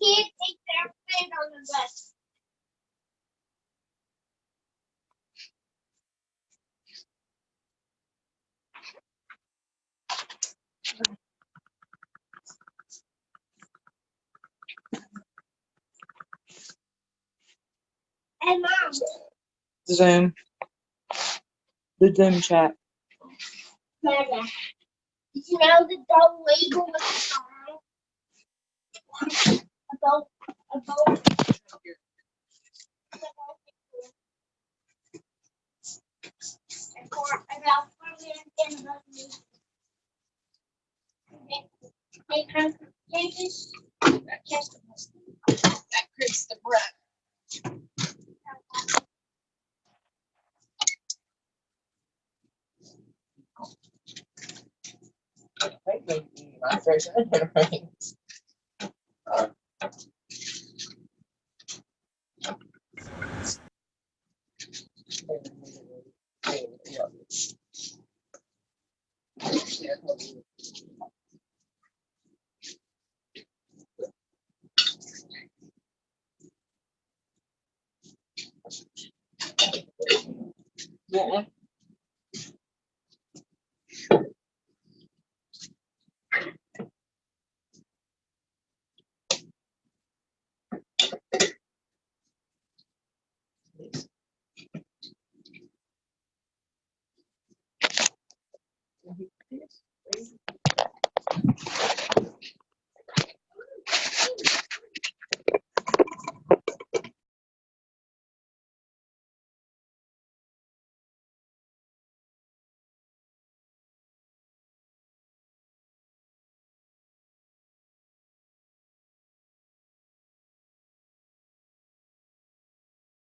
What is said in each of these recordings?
can't take their friend on the bus. Hey, Mom. Zoom. The Zoom chat. Dada, did you know that the label was a song? About and they come from Kansas. That creates the breath. My first right. Yeah.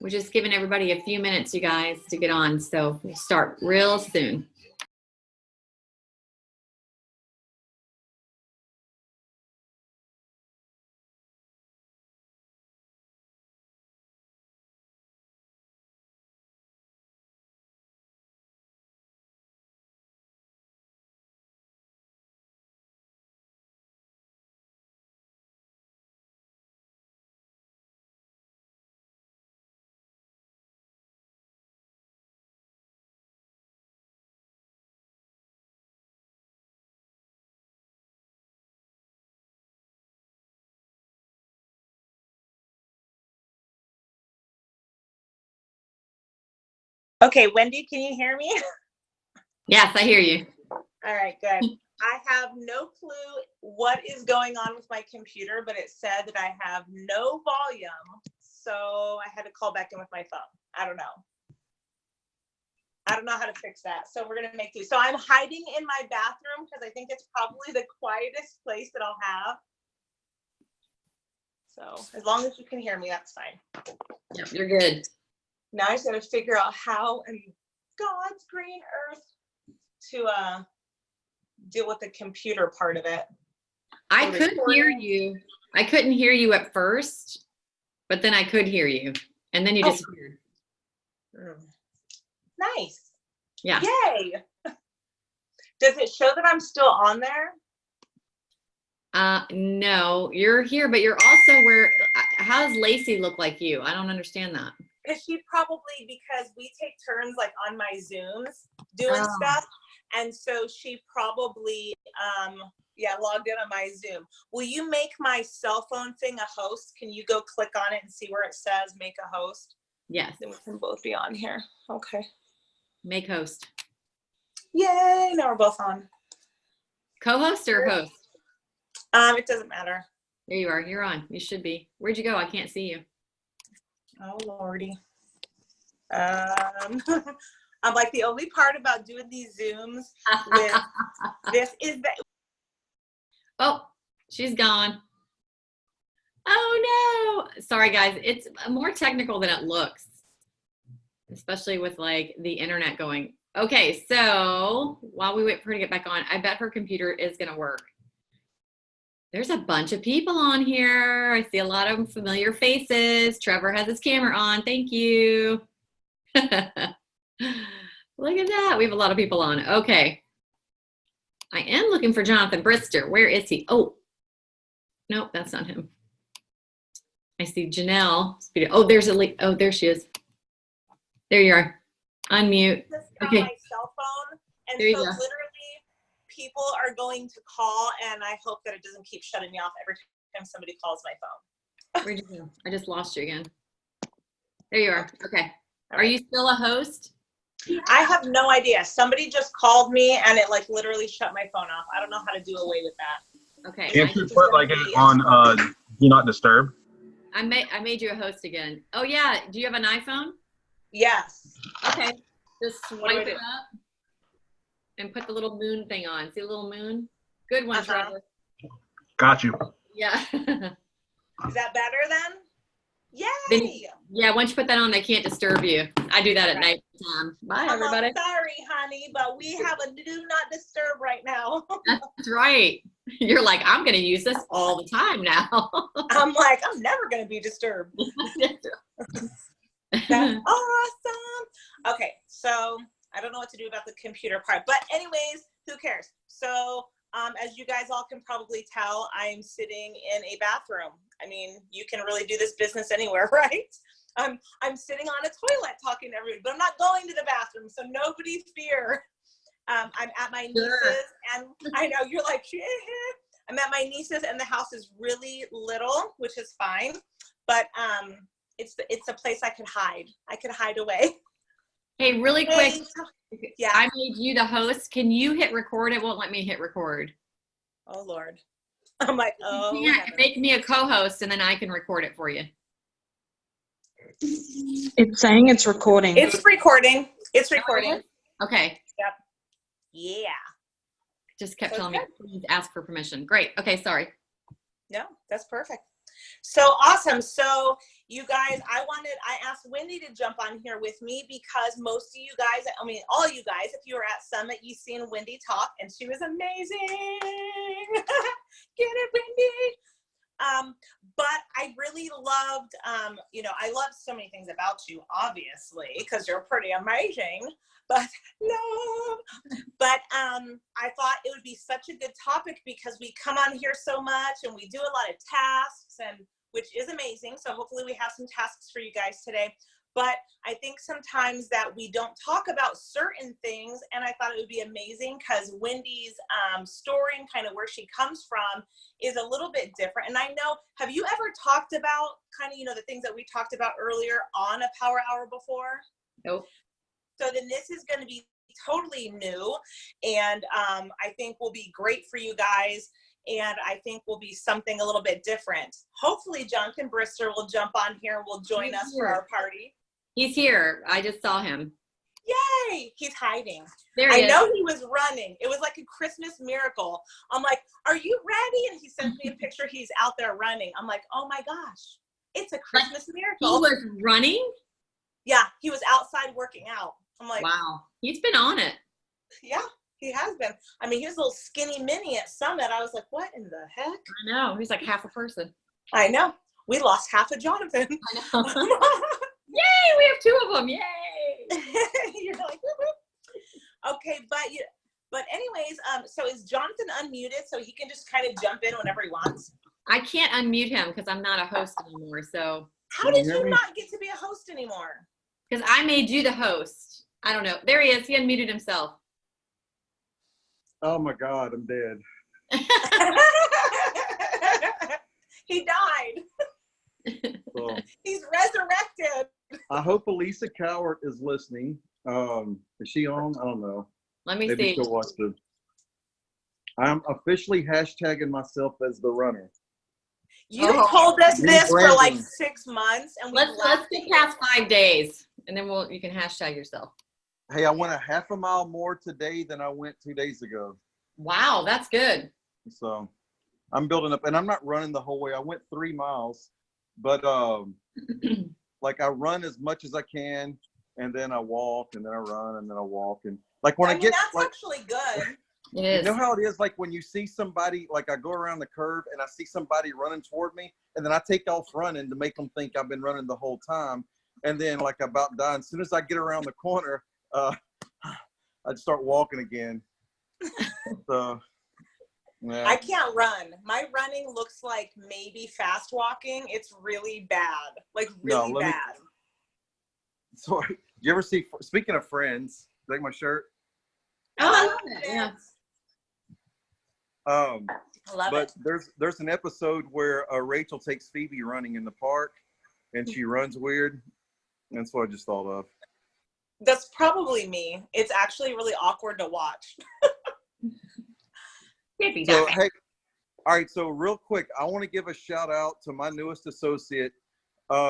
We're just giving everybody a few minutes, you guys, to get on. So we'll start real soon. Okay, Wendy, can you hear me? Yes, I hear you. All right, good. I have no clue what is going on with my computer, but it said that I have no volume. So I had to call back in with my phone. I don't know. I don't know how to fix that. So we're going to make do. So I'm hiding in my bathroom because I think it's probably the quietest place that I'll have. So as long as you can hear me, that's fine. Yep, you're good. Now I just got to figure out how in God's green earth to deal with the computer part of it. I could hear you. I couldn't hear you at first, but then I could hear you. And then you disappeared. Nice. Yeah. Yay. Does it show that I'm still on there? No, you're here, but you're also where, how does Lacey look like you? I don't understand that. Because she probably, because we take turns like on my Zooms doing stuff. And so she probably, logged in on my Zoom. Will you make my cell phone thing a host? Can you go click on it and see where it says make a host? Yes. Then we can both be on here. Okay. Make host. Yay, now we're both on. Co-host or host? It doesn't matter. There you are. You're on. You should be. Where'd you go? I can't see you. Oh, Lordy. I'm like, the only part about doing these Zooms with this is that. Oh, she's gone. Oh no. Sorry guys. It's more technical than it looks, especially with like the internet going. Okay. So while we wait for her to get back on, I bet her computer is going to work. There's a bunch of people on here. I see a lot of familiar faces. Trevor has his camera on. Thank you. Look at that. We have a lot of people on. Okay. I am looking for Jonathan Brister. Where is he? Oh, nope, that's not him. I see Janelle. Oh, there's oh, there she is. There you are. Unmute. Just got Okay. my cell phone, and There you so go. literally, people are going to call, and I hope that it doesn't keep shutting me off every time somebody calls my phone. Where'd you go? I just lost you again. There you are. Okay. Are you still a host? I have no idea. Somebody just called me, and it like literally shut my phone off. I don't know how to do away with that. Okay. Can't you put like it on do not disturb? I made you a host again. Oh yeah. Do you have an iPhone? Yes. Okay. Just What do swipe I it do? up and put the little moon thing on. See the little moon? Good one, Uh-huh. Trevor. Got you. Yeah. Is that better then? Yay! Then- Yeah, once you put that on, they can't disturb you. I do that at Right. night. Bye, I'm everybody. sorry, honey, but we have a do not disturb right now. That's right. You're like, I'm going to use this all the time now. I'm like, I'm never going to be disturbed. That's awesome. Okay, so I don't know what to do about the computer part, but anyways, who cares? So as you guys all can probably tell, I'm sitting in a bathroom. I mean, you can really do this business anywhere, right? I'm sitting on a toilet talking to everybody, but I'm not going to the bathroom, so nobody fear. I'm at my niece's, and I know you're like, I'm at my niece's, and the house is really little, which is fine, but it's a place I could hide. I could hide away. Hey, really quick. Yeah. I made you the host. Can you hit record? It won't let me hit record. Oh Lord. I'm like, oh. Yeah, heaven. make me a co-host and then I can record it for you. It's saying it's recording. It's recording. It's recording. Okay. Yeah. Just kept So telling me, please ask for permission. Great. Okay, sorry. No, that's perfect. So awesome. So you guys, I asked Wendy to jump on here with me because most of you guys, I mean, all you guys, if you were at Summit, you've seen Wendy talk and she was amazing. Get it, Wendy. But I really loved, I love so many things about you, obviously, because you're pretty amazing. But no, but I thought it would be such a good topic because we come on here so much and we do a lot of tasks, and which is amazing. So hopefully we have some tasks for you guys today. But I think sometimes that we don't talk about certain things, and I thought it would be amazing because Wendy's story and kind of where she comes from is a little bit different. And I know, have you ever talked about kind of, the things that we talked about earlier on a Power Hour before? Nope. So then this is going to be totally new, and I think will be great for you guys, and I think will be something a little bit different. Hopefully Jonathan Brister will jump on here and will join us for our party. He's here. I just saw him. Yay! He's hiding. There he I is. know he was running. It was like a Christmas miracle. I'm like, are you ready? And he sends me a picture. He's out there running. I'm like, oh my gosh, it's a Christmas He miracle. was running? Yeah, he was outside working out. I'm like, Wow. He's been on it. yeah, he has been. I mean, he was a little skinny mini at Summit. I was like, what in the heck? I know. He's like half a person. I know. We lost half of Jonathan. I know. Yay! We have two of them. Yay! You're like, whoop-whoop. Okay, but anyways, so is Jonathan unmuted so he can just kind of jump in whenever he wants? I can't unmute him because I'm not a host anymore. So, How did you not get to be a host anymore? because I made you the host. I don't know. There he is. He unmuted himself. Oh my God, I'm dead. He died. So, He's resurrected. I hope Elisa Cowart is listening. Is she on? I don't know. Let me Maybe see. she'll watch the. I'm officially hashtagging myself as the runner. You Oh. told us this for like Rebranding. 6 months, and we Let's get past 5 days, and then you can hashtag yourself. Hey, I went a half a mile more today than I went 2 days ago. Wow, that's good. So I'm building up, and I'm not running the whole way. I went 3 miles, but like I run as much as I can, and then I walk, and then I run, and then I walk, and like when I mean, get that's like. actually good. It You is. know how it is, like when you see somebody, like I go around the curve and I see somebody running toward me, and then I take off running to make them think I've been running the whole time. And then like I about die. As soon as I get around the corner, I'd start walking again. So Yeah. I can't run. My running looks like maybe fast walking. It's really bad, like No, really let me- bad. So, you ever see? Speaking of Friends, like my shirt. Oh, I love it. Yeah. Um, I love but it. there's an episode where Rachel takes Phoebe running in the park, and she runs weird. That's what I just thought of. That's probably me. It's actually really awkward to watch. Can't be So that. hey, all right. So real quick, I want to give a shout out to my newest associate.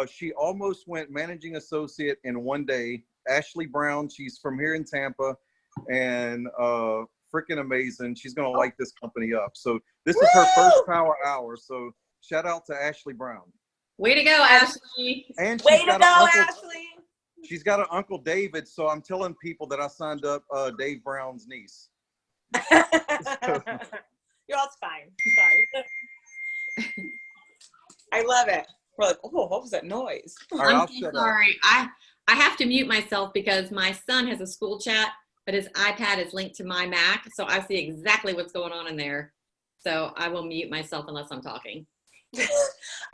She almost went managing associate in one day. Ashley Brown. She's from here in Tampa, and freaking amazing. She's gonna light this company up. So this is her first power hour. So shout out to Ashley Brown. Way to go, Ashley. And Way she's to got go, an uncle. Ashley. She's got an Uncle David. So I'm telling people that I signed up Dave Brown's niece. You're all fine. Fine. I love it. We're like, oh, what was that noise? All right, I'll I'm so shut up. sorry. I have to mute myself because my son has a school chat, but his iPad is linked to my Mac, so I see exactly what's going on in there. So I will mute myself unless I'm talking.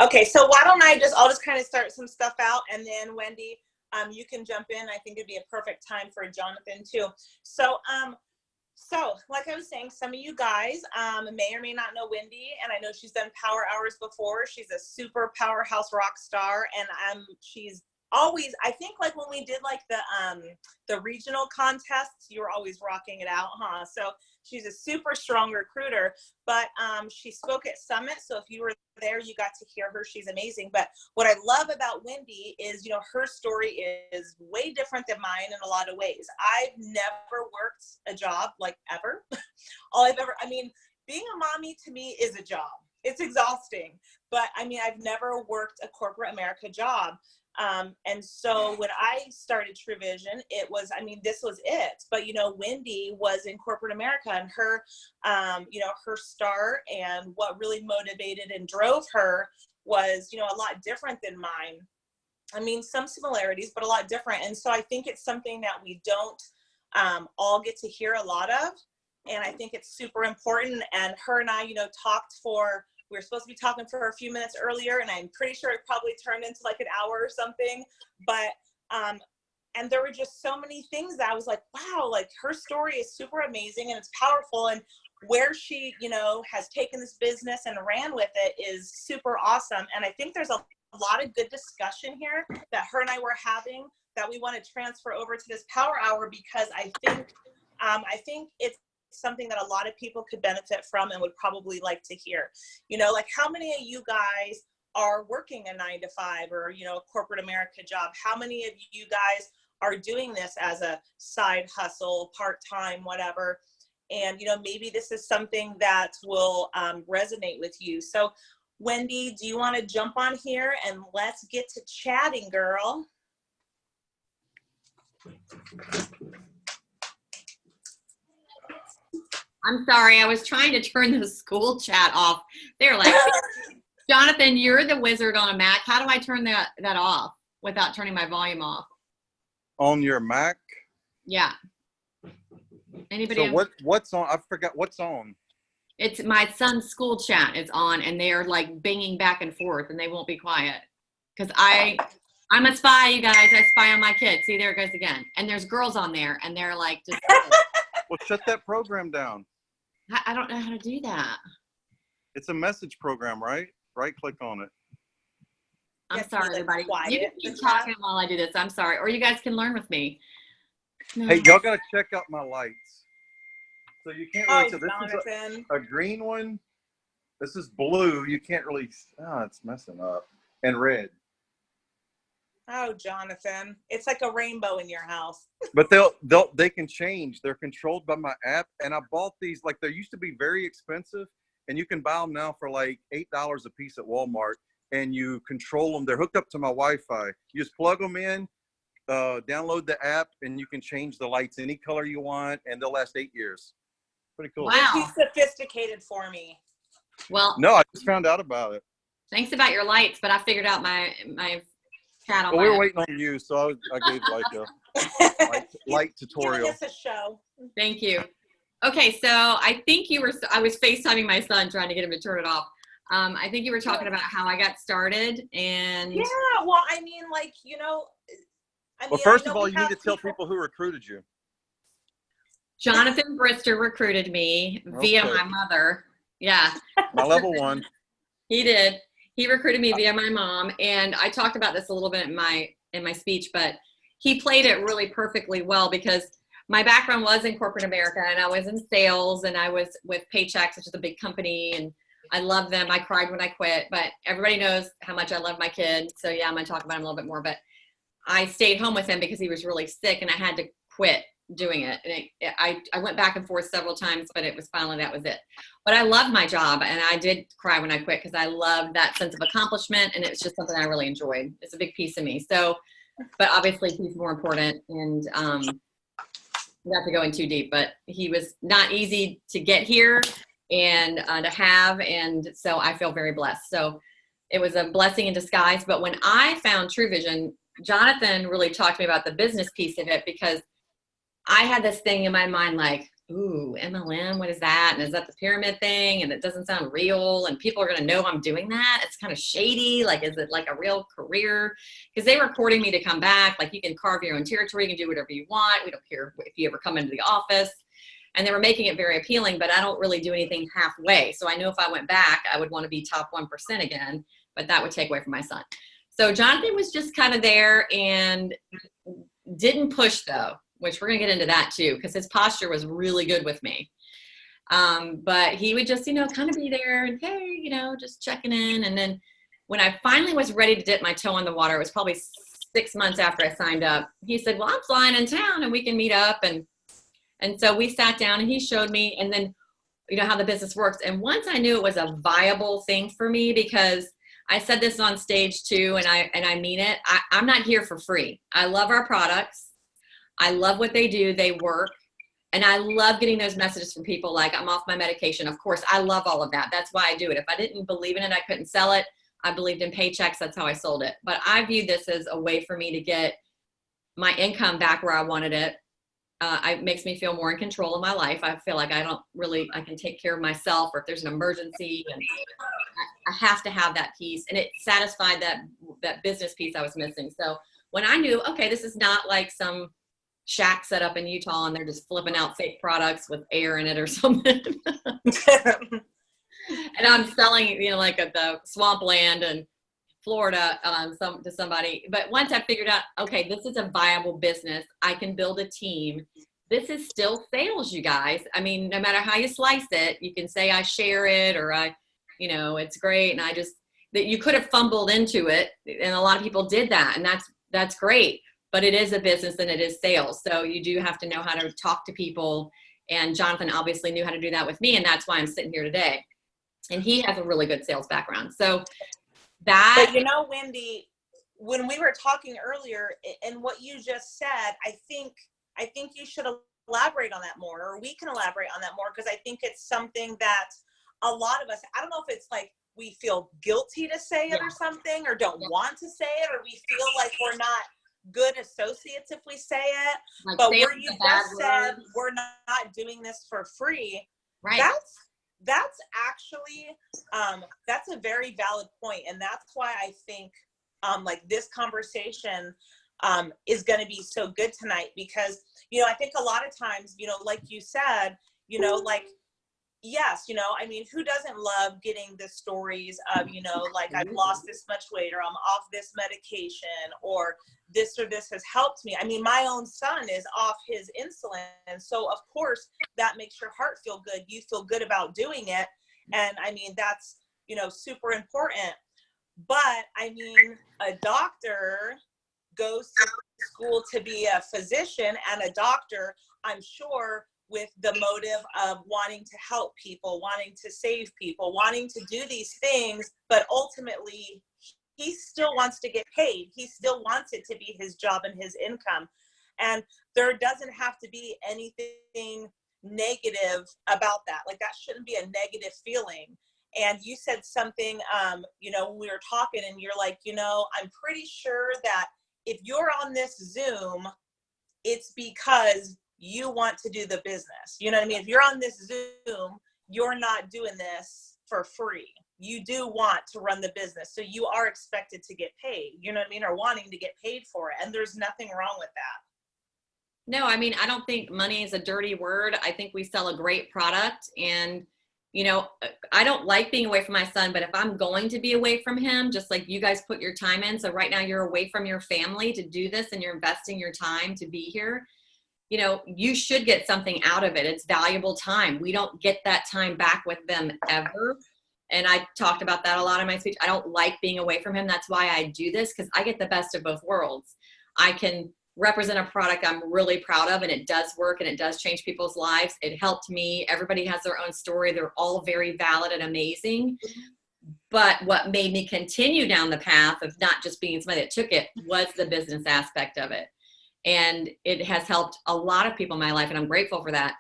Okay, so why don't I'll just kind of start some stuff out, and then Wendy, you can jump in. I think it'd be a perfect time for Jonathan too. So like I was saying, some of you guys may or may not know Wendy, and I know she's done power hours before. She's a super powerhouse rock star, and she's always, I think, like when we did like the regional contests, you were always rocking it out, huh? So she's a super strong recruiter, but she spoke at Summit. So if you were there, you got to hear her. She's amazing. But what I love about Wendy is, her story is way different than mine in a lot of ways. I've never worked a job, like, ever. Being a mommy to me is a job. It's exhausting. But I've never worked a corporate America job. And so when I started True Vision, it was, this was it. But, Wendy was in corporate America, and her, her start and what really motivated and drove her was, a lot different than mine. Some similarities, but a lot different. And so I think it's something that we don't all get to hear a lot of. And I think it's super important. And her and I, we were supposed to be talking for a few minutes earlier, and I'm pretty sure it probably turned into like an hour or something. But, and there were just so many things that I was like, wow, like her story is super amazing and it's powerful. And where she, has taken this business and ran with it is super awesome. And I think there's a lot of good discussion here that her and I were having that we want to transfer over to this power hour, because I think it's something that a lot of people could benefit from and would probably like to hear. Like how many of you guys are working a 9-to-5 or, a corporate America job? How many of you guys are doing this as a side hustle, part-time, whatever? And, maybe this is something that will resonate with you. So Wendy, do you want to jump on here and let's get to chatting, girl? I'm sorry. I was trying to turn the school chat off. They're like, Jonathan, you're the wizard on a Mac. How do I turn that off without turning my volume off? On your Mac? Yeah. Anybody? So what's on? I forgot what's on. It's my son's school chat is on, and they're like binging back and forth, and they won't be quiet. Because I'm a spy, you guys. I spy on my kids. See, there it goes again. And there's girls on there, and they're like, just. Well, shut that program down. I don't know how to do that. It's a message program, right? Right-click on it. I'm Yes, sorry, be, like, everybody. quiet You can in keep chat. talking while I do this. I'm sorry. Or you guys can learn with me. No. Hey, y'all gotta check out my lights. So you can't really. Oh, So this Jonathan. is a green one. This is blue. You can't really. It's messing up. And red. Oh, Jonathan. It's like a rainbow in your house. But they can change. They're controlled by my app. And I bought these, like, they used to be very expensive, and you can buy them now for like $8 a piece at Walmart, and you control them. They're hooked up to my Wi-Fi. You just plug them in, download the app, and you can change the lights any color you want, and they'll last 8 years. Pretty cool. Wow. Too sophisticated for me. Well, No, I just found out about it. thanks about your lights, but I figured out my chat on Well, we were my waiting on you, so I gave like a light Giving tutorial. us a show. Thank you. Okay, so I think I was FaceTiming my son trying to get him to turn it off. I think you were talking about how I got started and Yeah, well, I mean, like, Well, first of all, you need to tell people who recruited you. Jonathan Brister recruited me via Okay. my mother. Yeah, My level one. he did. He recruited me via my mom, and I talked about this a little bit in my speech, but he played it really perfectly well because my background was in corporate America, and I was in sales, and I was with Paychex, which is a big company, and I love them. I cried when I quit, but everybody knows how much I love my kid. So yeah, I'm going to talk about him a little bit more, but I stayed home with him because he was really sick and I had to quit doing it. And I went back and forth several times, but it was finally, that was it. But I love my job, and I did cry when I quit because I love that sense of accomplishment, and it's just something I really enjoyed. It's a big piece of me. So, but obviously he's more important, and not to go in too deep, but he was not easy to get here and to have, and so I feel very blessed. So it was a blessing in disguise. But when I found True Vision, Jonathan really talked to me about the business piece of it, because I had this thing in my mind like, ooh, MLM, what is that? And is that the pyramid thing? And it doesn't sound real, and people are going to know I'm doing that. It's kind of shady. Like, is it like a real career? Because they were courting me to come back. Like, you can carve your own territory. You can do whatever you want. We don't care if you ever come into the office. And they were making it very appealing, but I don't really do anything halfway. So I knew if I went back, I would want to be top 1% again, but that would take away from my son. So Jonathan was just kind of there and didn't push though, which we're going to get into that too, because his posture was really good with me. But he would just, kind of be there and, hey, just checking in. And then when I finally was ready to dip my toe in the water, it was probably 6 months after I signed up. He said, well, I'm flying in town and we can meet up. And so we sat down and he showed me, and then, how the business works. And once I knew it was a viable thing for me, because I said this on stage too, and I mean it, I'm not here for free. I love our products. I love what they do. They work. And I love getting those messages from people like, I'm off my medication. Of course, I love all of that. That's why I do it. If I didn't believe in it, I couldn't sell it. I believed in Paychex. That's how I sold it. But I view this as a way for me to get my income back where I wanted it. It makes me feel more in control of my life. I feel like I can take care of myself, or if there's an emergency, and I have to have that piece. And it satisfied that business piece I was missing. So when I knew, okay, this is not like some shack set up in Utah and they're just flipping out fake products with air in it or something. And I'm selling, like at the swampland and Florida to somebody. But once I figured out, okay, this is a viable business, I can build a team. This is still sales, you guys. I mean, no matter how you slice it, you can say I share it, or it's great. And that you could have fumbled into it. And a lot of people did that, and that's great. But it is a business and it is sales. So you do have to know how to talk to people. And Jonathan obviously knew how to do that with me. And that's why I'm sitting here today. And he has a really good sales background. So But Wendy, when we were talking earlier and what you just said, I think you should elaborate on that more, or we can elaborate on that more, because I think it's something that a lot of us, I don't know if it's like we feel guilty to say it or something, or don't want to say it, or we feel like we're not good associates if we say it. Like, but where you just said we're not doing this for free, right? That's actually that's a very valid point, and that's why I think like this conversation is going to be so good tonight, because I think a lot of times, like you said, like, yes, I mean, who doesn't love getting the stories of, like, I've lost this much weight, or I'm off this medication, or this has helped me. I mean, my own son is off his insulin. So of course that makes your heart feel good. You feel good about doing it. And I mean, that's, super important. But I mean, a doctor goes to school to be a physician, and a doctor, I'm sure, with the motive of wanting to help people, wanting to save people, wanting to do these things, but ultimately he still wants to get paid. He still wants it to be his job and his income. And there doesn't have to be anything negative about that. Like, that shouldn't be a negative feeling. And you said something, when we were talking, and you're like, I'm pretty sure that if you're on this Zoom, it's because you want to do the business. You know what I mean? If you're on this Zoom, you're not doing this for free. You do want to run the business. So you are expected to get paid, you know what I mean? Or wanting to get paid for it. And there's nothing wrong with that. No, I mean, I don't think money is a dirty word. I think we sell a great product, and, you know, I don't like being away from my son, but if I'm going to be away from him, just like you guys put your time in. So right now you're away from your family to do this and you're investing your time to be here. You know, you should get something out of it. It's valuable time. We don't get that time back with them ever. And I talked about that a lot in my speech. I don't like being away from him. That's why I do this, because I get the best of both worlds. I can represent a product I'm really proud of, and it does work and it does change people's lives. It helped me. Everybody has their own story. They're all very valid and amazing. But what made me continue down the path of not just being somebody that took it was the business aspect of it. And it has helped a lot of people in my life, and I'm grateful for that.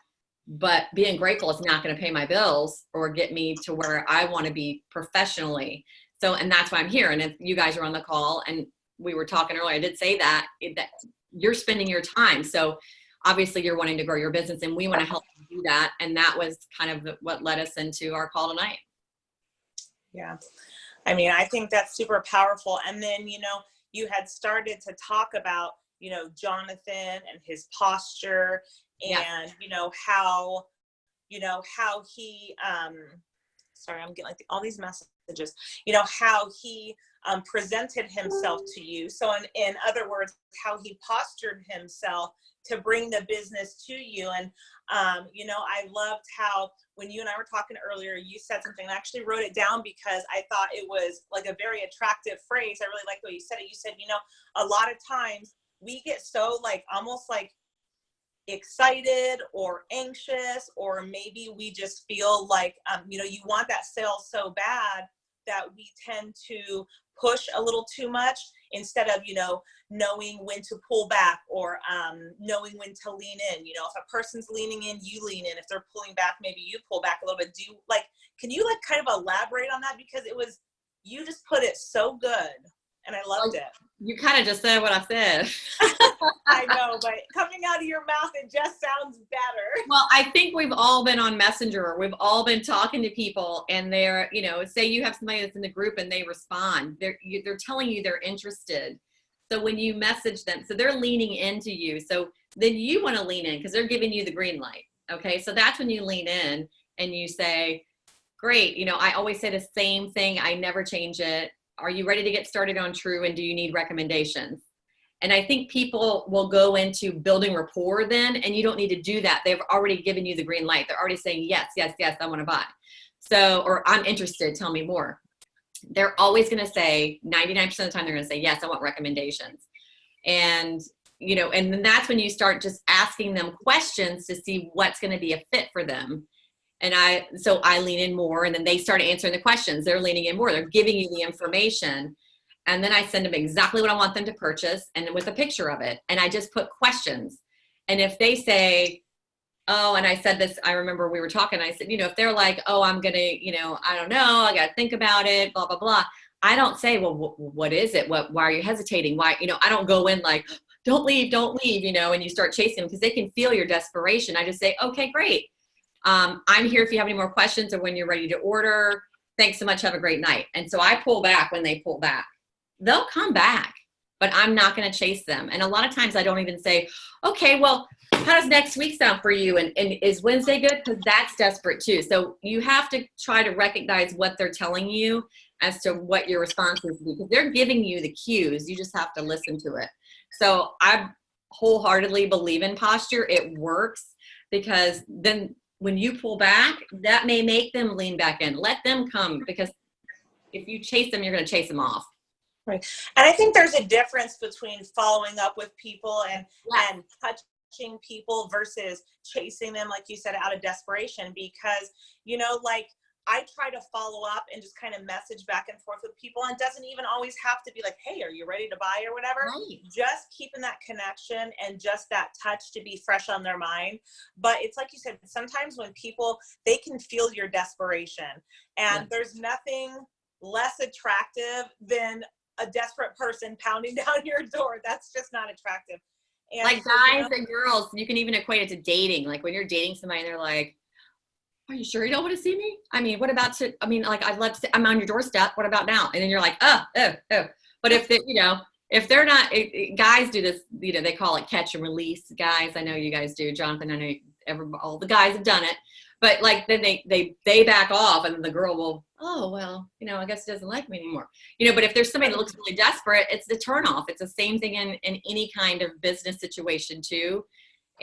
But being grateful is not going to pay my bills or get me to where I want to be professionally. So, and that's why I'm here. And if you guys are on the call, and we were talking earlier, I did say that you're spending your time. So obviously you're wanting to grow your business, and we want to help you do that. And that was kind of what led us into our call tonight. Yeah. I mean, I think that's super powerful. And then, you know, you had started to talk about, you know, Jonathan and his posture, and, you know, how he, sorry, I'm getting like all these messages, you know, how he presented himself to you. So in other words, how he postured himself to bring the business to you. And, you know, I loved how when you and I were talking earlier, you said something, I actually wrote it down because I thought it was like a very attractive phrase. I really like the way you said it. You said, you know, a lot of times we get so like, almost like excited or anxious, or maybe we just feel like, you know, you want that sale so bad that we tend to push a little too much instead of, you know, knowing when to pull back, or knowing when to lean in. You know, if a person's leaning in, you lean in. If they're pulling back, maybe you pull back a little bit. Can you like kind of elaborate on that? Because you just put it so good and I loved it. You kind of just said what I said. I know, but coming out of your mouth, it just sounds better. Well, I think we've all been on Messenger. We've all been talking to people, and they're, you know, say you have somebody that's in the group and they respond. They're telling you they're interested. So when you message them, so they're leaning into you. So then you want to lean in because they're giving you the green light. Okay. So that's when you lean in and you say, great. You know, I always say the same thing. I never change it. Are you ready to get started on True, and do you need recommendations? And I think people will go into building rapport then, and you don't need to do that. They've already given you the green light. They're already saying, yes, yes, yes, I want to buy. So, or I'm interested, tell me more. They're always going to say, 99% of the time, they're going to say, yes, I want recommendations. And, you know, and then that's when you start just asking them questions to see what's going to be a fit for them. And so I lean in more, and then they start answering the questions. They're leaning in more. They're giving you the information. And then I send them exactly what I want them to purchase, and with a picture of it. And I just put questions. And if they say, oh, and I said this, I remember we were talking, I said, you know, if they're like, oh, I'm going to, you know, I don't know, I got to think about it, blah, blah, blah. I don't say, well, what is it? Why are you hesitating? Why, you know, I don't go in like, don't leave, you know, and you start chasing them because they can feel your desperation. I just say, okay, great. I'm here if you have any more questions or when you're ready to order. Thanks so much. Have a great night. And so I pull back when they pull back. They'll come back, but I'm not going to chase them. And a lot of times I don't even say, okay, well, how does next week sound for you? And is Wednesday good? Because that's desperate too. So you have to try to recognize what they're telling you as to what your response is, because they're giving you the cues. You just have to listen to it. So I wholeheartedly believe in posture. It works, because then when you pull back, that may make them lean back in. Let them come, because if you chase them, you're going to chase them off. Right. And I think there's a difference between following up with people and touching people versus chasing them, like you said, out of desperation. Because, you know, like I try to follow up and just kind of message back and forth with people. And it doesn't even always have to be like, hey, are you ready to buy or whatever? Right. Just keeping that connection and just that touch to be fresh on their mind. But it's like you said, sometimes when people, they can feel your desperation, and there's nothing less attractive than a desperate person pounding down your door. That's just not attractive. And Like so, you guys know, and girls, you can even equate it to dating. Like when you're dating somebody and they're like, are you sure you don't want to see me? I mean, what about like I'd love to see, I'm on your doorstep. What about now? And then you're like, oh. But if they, if they're not, guys do this, they call it catch and release. Guys, I know you guys do. Jonathan, I know all the guys have done it. But like then they back off and the girl will, oh, well, I guess he doesn't like me anymore. But if there's somebody that looks really desperate, it's the turnoff. It's the same thing in any kind of business situation too.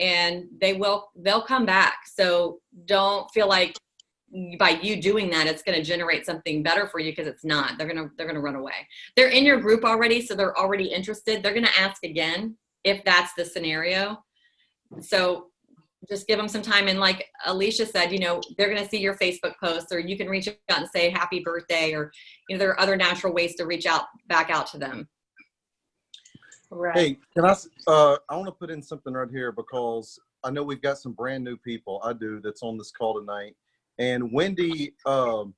And they'll come back. So don't feel like by you doing that, it's going to generate something better for you, because it's not. They're going to run away. They're in your group already, so they're already interested. They're going to ask again if that's the scenario. So just give them some time. And like Alicia said, they're going to see your Facebook posts, or you can reach out and say happy birthday, or, there are other natural ways to reach back out to them. right. Hey, can I want to put in something right here, because I know we've got some brand new people. I do, that's on this call tonight. And Wendy, the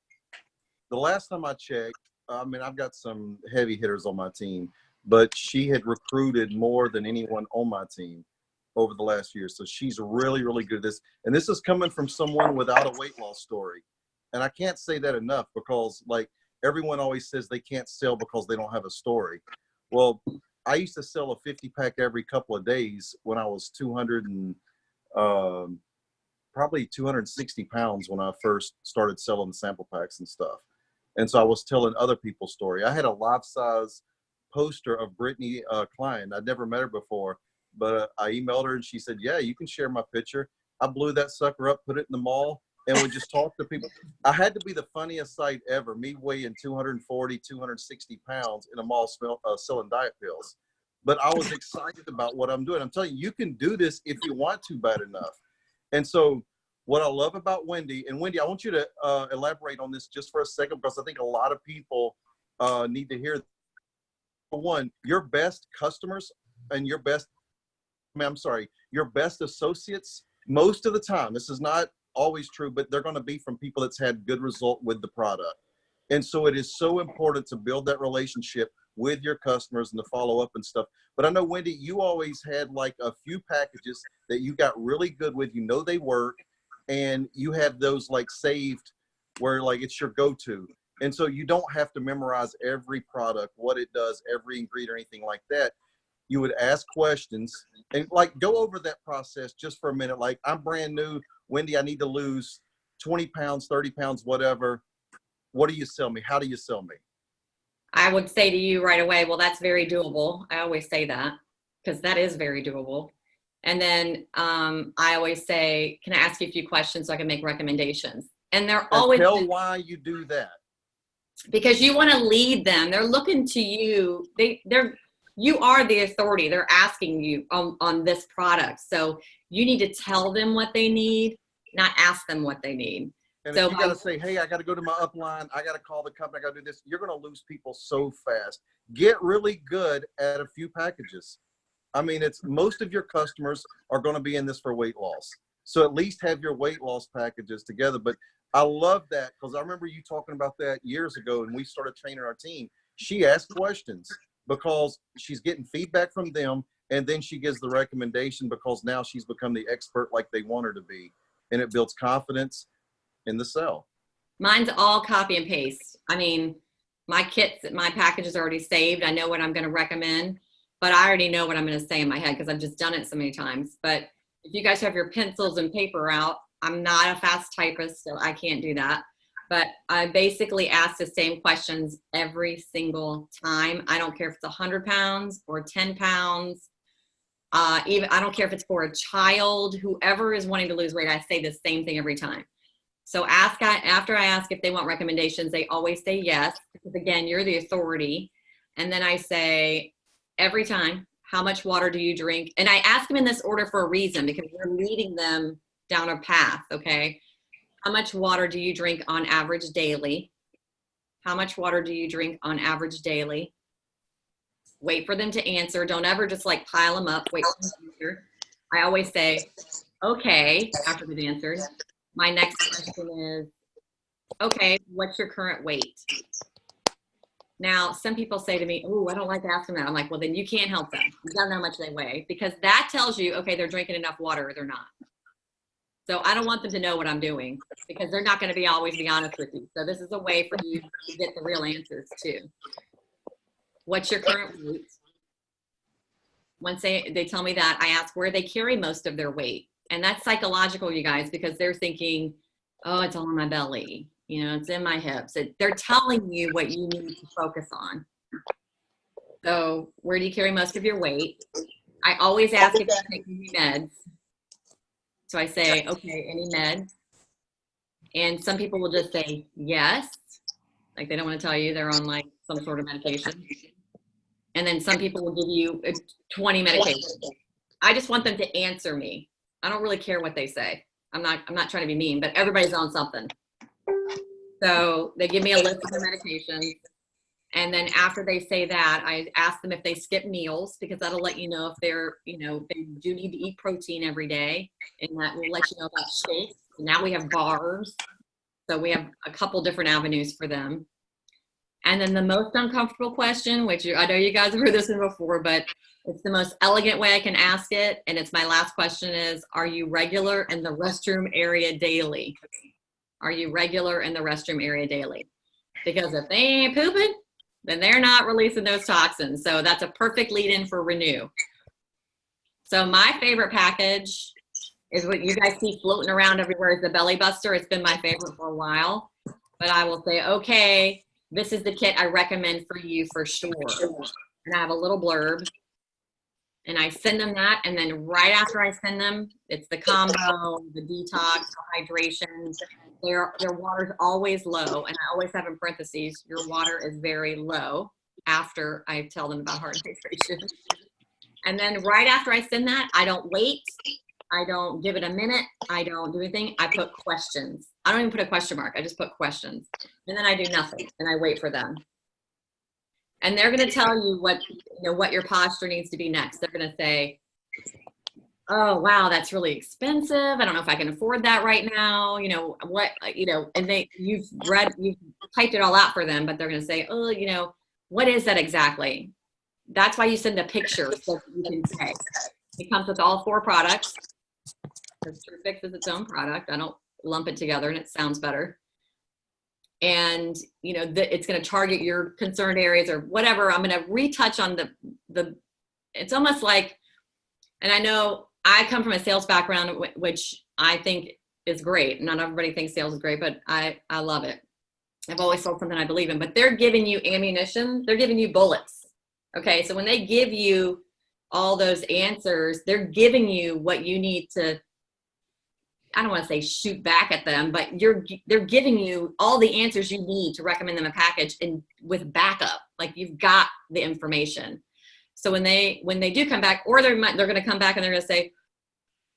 last time I checked, I've got some heavy hitters on my team, but she had recruited more than anyone on my team over the last year. So she's really, really good at this. And this is coming from someone without a weight loss story. And I can't say that enough, because like everyone always says they can't sell because they don't have a story. Well, I used to sell a 50-pack every couple of days when I was probably 260 pounds when I first started selling sample packs and stuff. And so I was telling other people's story. I had a life-size poster of Brittany Klein. I'd never met her before, but I emailed her and she said, yeah, you can share my picture. I blew that sucker up, put it in the mall, and would just talk to people. I had to be the funniest sight ever, me weighing 240, 260 pounds in a mall selling diet pills. But I was excited about what I'm doing. I'm telling you, you can do this if you want to bad enough. And so what I love about Wendy, and Wendy, I want you to elaborate on this just for a second, because I think a lot of people need to hear. One, your best customers and your best associates, most of the time, this is not always true, but they're going to be from people that's had good result with the product. And so it is so important to build that relationship with your customers and to follow up and stuff. But I know, Wendy, you always had like a few packages that you got really good with, they work, and you have those like saved where like it's your go-to. And so you don't have to memorize every product, what it does, every ingredient or anything like that. You would ask questions and like go over that process just for a minute. Like, I'm brand new, Wendy, I need to lose 20 pounds, 30 pounds, whatever. What do you sell me? How do you sell me? I would say to you right away, well, that's very doable. I always say that, because that is very doable. And then I always say, can I ask you a few questions so I can make recommendations? And they're always— tell why you do that. Because you want to lead them. They're looking to you. You are the authority. They're asking you on this product. So you need to tell them what they need, not ask them what they need. And so if you got to say, hey, I got to go to my upline, I got to call the company, I got to do this, you're going to lose people so fast. Get really good at a few packages. It's most of your customers are going to be in this for weight loss. So at least have your weight loss packages together. But I love that, because I remember you talking about that years ago, and we started training our team. She asked questions because she's getting feedback from them, and then she gives the recommendation because now she's become the expert like they want her to be. And it builds confidence in the sell. Mine's all copy and paste. My package is already saved. I know what I'm going to recommend, but I already know what I'm going to say in my head because I've just done it so many times. But if you guys have your pencils and paper out, I'm not a fast typist, so I can't do that. But I basically ask the same questions every single time. I don't care if it's 100 pounds or 10 pounds. I don't care if it's for a child, whoever is wanting to lose weight, I say the same thing every time. So after I ask if they want recommendations, they always say yes, because again, you're the authority. And then I say every time, how much water do you drink? And I ask them in this order for a reason, because we're leading them down a path, okay? How much water do you drink on average daily? How much water do you drink on average daily? Wait for them to answer. Don't ever just like pile them up. Wait for them to answer. I always say, okay, after they've answered. My next question is, okay, what's your current weight? Now, some people say to me, oh, I don't like asking that. I'm like, well, then you can't help them. You don't know how much they weigh, because that tells you, okay, they're drinking enough water or they're not. So I don't want them to know what I'm doing, because they're not going to be always be honest with you. So this is a way for you to get the real answers too. What's your current weight? Once they tell me that, I ask where they carry most of their weight. And that's psychological, you guys, because they're thinking, oh, it's all in my belly. You know, it's in my hips. They're telling you what you need to focus on. So where do you carry most of your weight? I always ask if you take any meds. So I say, okay, any meds? And some people will just say yes. Like they don't want to tell you they're on like some sort of medication. And then some people will give you 20 medications. I just want them to answer me. I don't really care what they say. I'm not trying to be mean, but everybody's on something. So they give me a list of their medications. And then after they say that, I ask them if they skip meals, because that'll let you know if they're, you know, they do need to eat protein every day. And that will let you know about shakes. Now we have bars. So we have a couple different avenues for them. And then the most uncomfortable question, which I know you guys have heard this one before, but it's the most elegant way I can ask it. And it's my last question is, are you regular in the restroom area daily? Are you regular in the restroom area daily? Because if they ain't pooping, then they're not releasing those toxins. So that's a perfect lead in for Renew. So my favorite package is what you guys see floating around everywhere is the Belly Buster. It's been my favorite for a while, but I will say, okay, this is the kit I recommend for you for sure. And I have a little blurb and I send them that. And then right after I send them, it's the combo, the detox, the hydration. Their water's always low. And I always have in parentheses, your water is very low after I tell them about heart hydration. And then right after I send that, I don't wait. I don't give it a minute. I don't do anything. I put questions. I don't even put a question mark. I just put questions. And then I do nothing and I wait for them. And they're going to tell you what your posture needs to be next. They're going to say, oh, wow, that's really expensive. I don't know if I can afford that right now. You know, and you've typed it all out for them, but they're going to say, oh, you know, what is that exactly? That's why you send a picture so you can say. It comes with all 4 products. Because TrueFix is its own product. I don't lump it together and it sounds better. And, you know, it's going to target your concerned areas or whatever. I'm going to retouch on it's almost like, and I know I come from a sales background, which I think is great. Not everybody thinks sales is great, but I love it. I've always sold something I believe in, but they're giving you ammunition. They're giving you bullets. Okay. So when they give you all those answers, they're giving you what you need to, I don't want to say shoot back at them, but they're giving you all the answers you need to recommend them a package and with backup, like you've got the information. So when they do come back, or they're going to come back and they're going to say,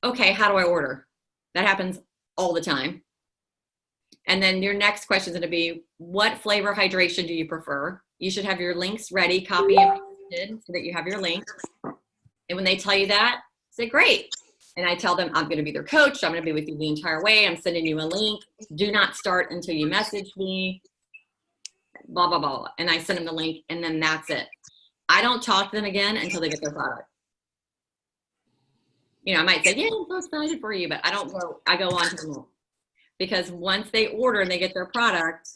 okay, how do I order? That happens all the time. And then your next question is going to be, what flavor hydration do you prefer? You should have your links ready, copy and pasted so that you have your links. And when they tell you that, say, great. And I tell them, I'm going to be their coach. I'm going to be with you the entire way. I'm sending you a link. Do not start until you message me, blah, blah, blah. And I send them the link and then that's it. I don't talk to them again until they get their product. You know, I might say, yeah, I'm so excited for you, but I go on to them. Because once they order and they get their product,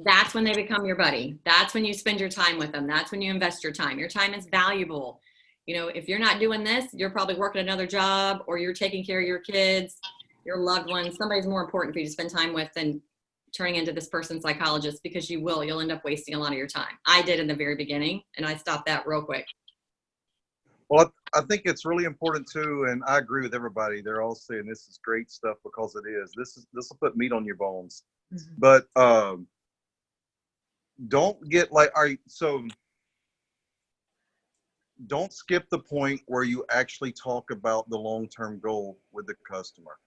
that's when they become your buddy. That's when you spend your time with them. That's when you invest your time. Your time is valuable. You know, if you're not doing this, you're probably working another job or you're taking care of your kids, your loved ones. Somebody's more important for you to spend time with than turning into this person's psychologist, because you'll end up wasting a lot of your time. I did in the very beginning and I stopped that real quick. Well, I think it's really important too, and I agree with everybody. They're all saying this is great stuff because it is. This will put meat on your bones. Mm-hmm. But don't get like, don't skip the point where you actually talk about the long-term goal with the customer.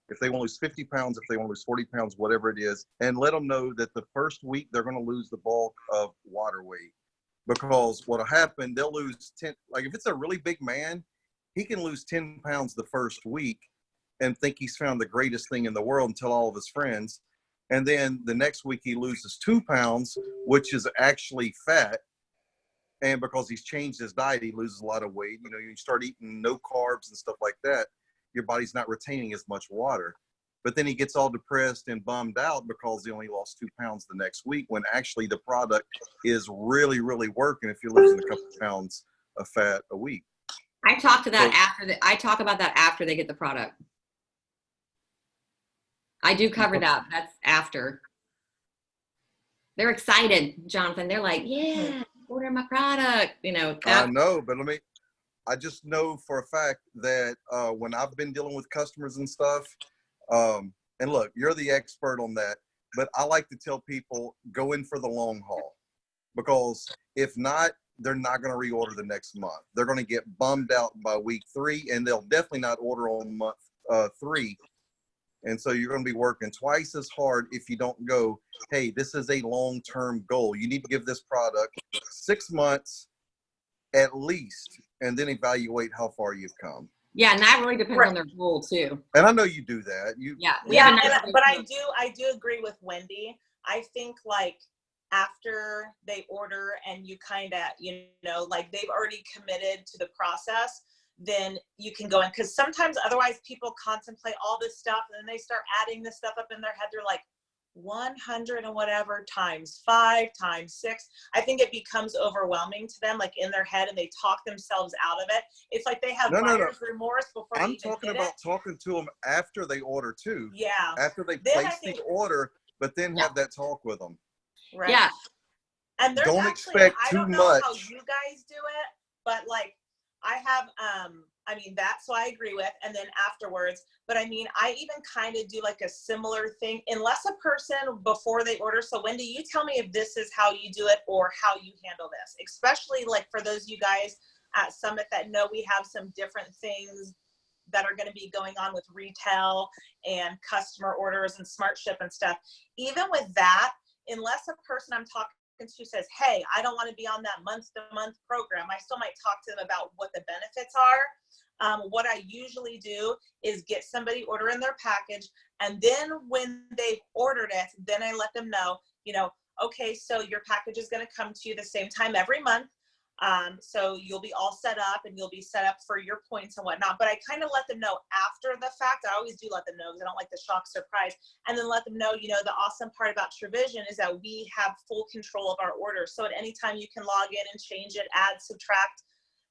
If they want to lose 50 pounds, if they want to lose 40 pounds, whatever it is, and let them know that the first week they're going to lose the bulk of water weight. Because what'll happen, they'll lose 10, like if it's a really big man, he can lose 10 pounds the first week and think he's found the greatest thing in the world and tell all of his friends. And then the next week he loses 2 pounds, which is actually fat. And because he's changed his diet, he loses a lot of weight. You know, you start eating no carbs and stuff like that, your body's not retaining as much water. But then he gets all depressed and bummed out because he only lost 2 pounds the next week, when actually the product is really, really working if you're losing a couple of pounds of fat a week. I talk to that I talk about that after they get the product. I do cover that. That's after. They're excited, Jonathan. They're like, yeah, order my product. You know. I know, but I just know for a fact that when I've been dealing with customers and stuff, and look, you're the expert on that, but I like to tell people, go in for the long haul, because if not, they're not going to reorder the next month. They're going to get bummed out by week 3, and they'll definitely not order on month 3. And so you're going to be working twice as hard if you don't go, hey, this is a long-term goal. You need to give this product 6 months at least, and then evaluate how far you've come. Yeah, and that really depends on their goal too. And I know you do that. But I do agree with Wendy. I think like after they order and you kind of, you know, like they've already committed to the process, then you can go in, because sometimes otherwise people contemplate all this stuff and then they start adding this stuff up in their head. They're like 100 and whatever times 5 times 6. I think it becomes overwhelming to them, like in their head, and they talk themselves out of it. It's like they have buyer's remorse before they even talking about talking to them after they order too. Yeah. After they place the order, but then have that talk with them. Right. Yeah. And there's don't actually, expect I too don't know much. how you guys do it, but like I have, I mean, that's what I agree with. And then afterwards, but I mean, I even kind of do like a similar thing, unless a person before they order. So Wendy, you tell me if this is how you do it or how you handle this, especially like for those of you guys at Summit that know we have some different things that are going to be going on with retail and customer orders and smart ship and stuff. Even with that, unless a person I'm talking to says, hey, I don't want to be on that month-to-month program, I still might talk to them about what the benefits are. What I usually do is get somebody ordering their package, and then when they've ordered it, then I let them know, you know, okay, so your package is going to come to you the same time every month. So you'll be all set up and you'll be set up for your points and whatnot. But I kind of let them know after the fact. I always do let them know because I don't like the shock surprise. And then let them know, you know, the awesome part about Truvision is that we have full control of our orders. So at any time you can log in and change it, add, subtract.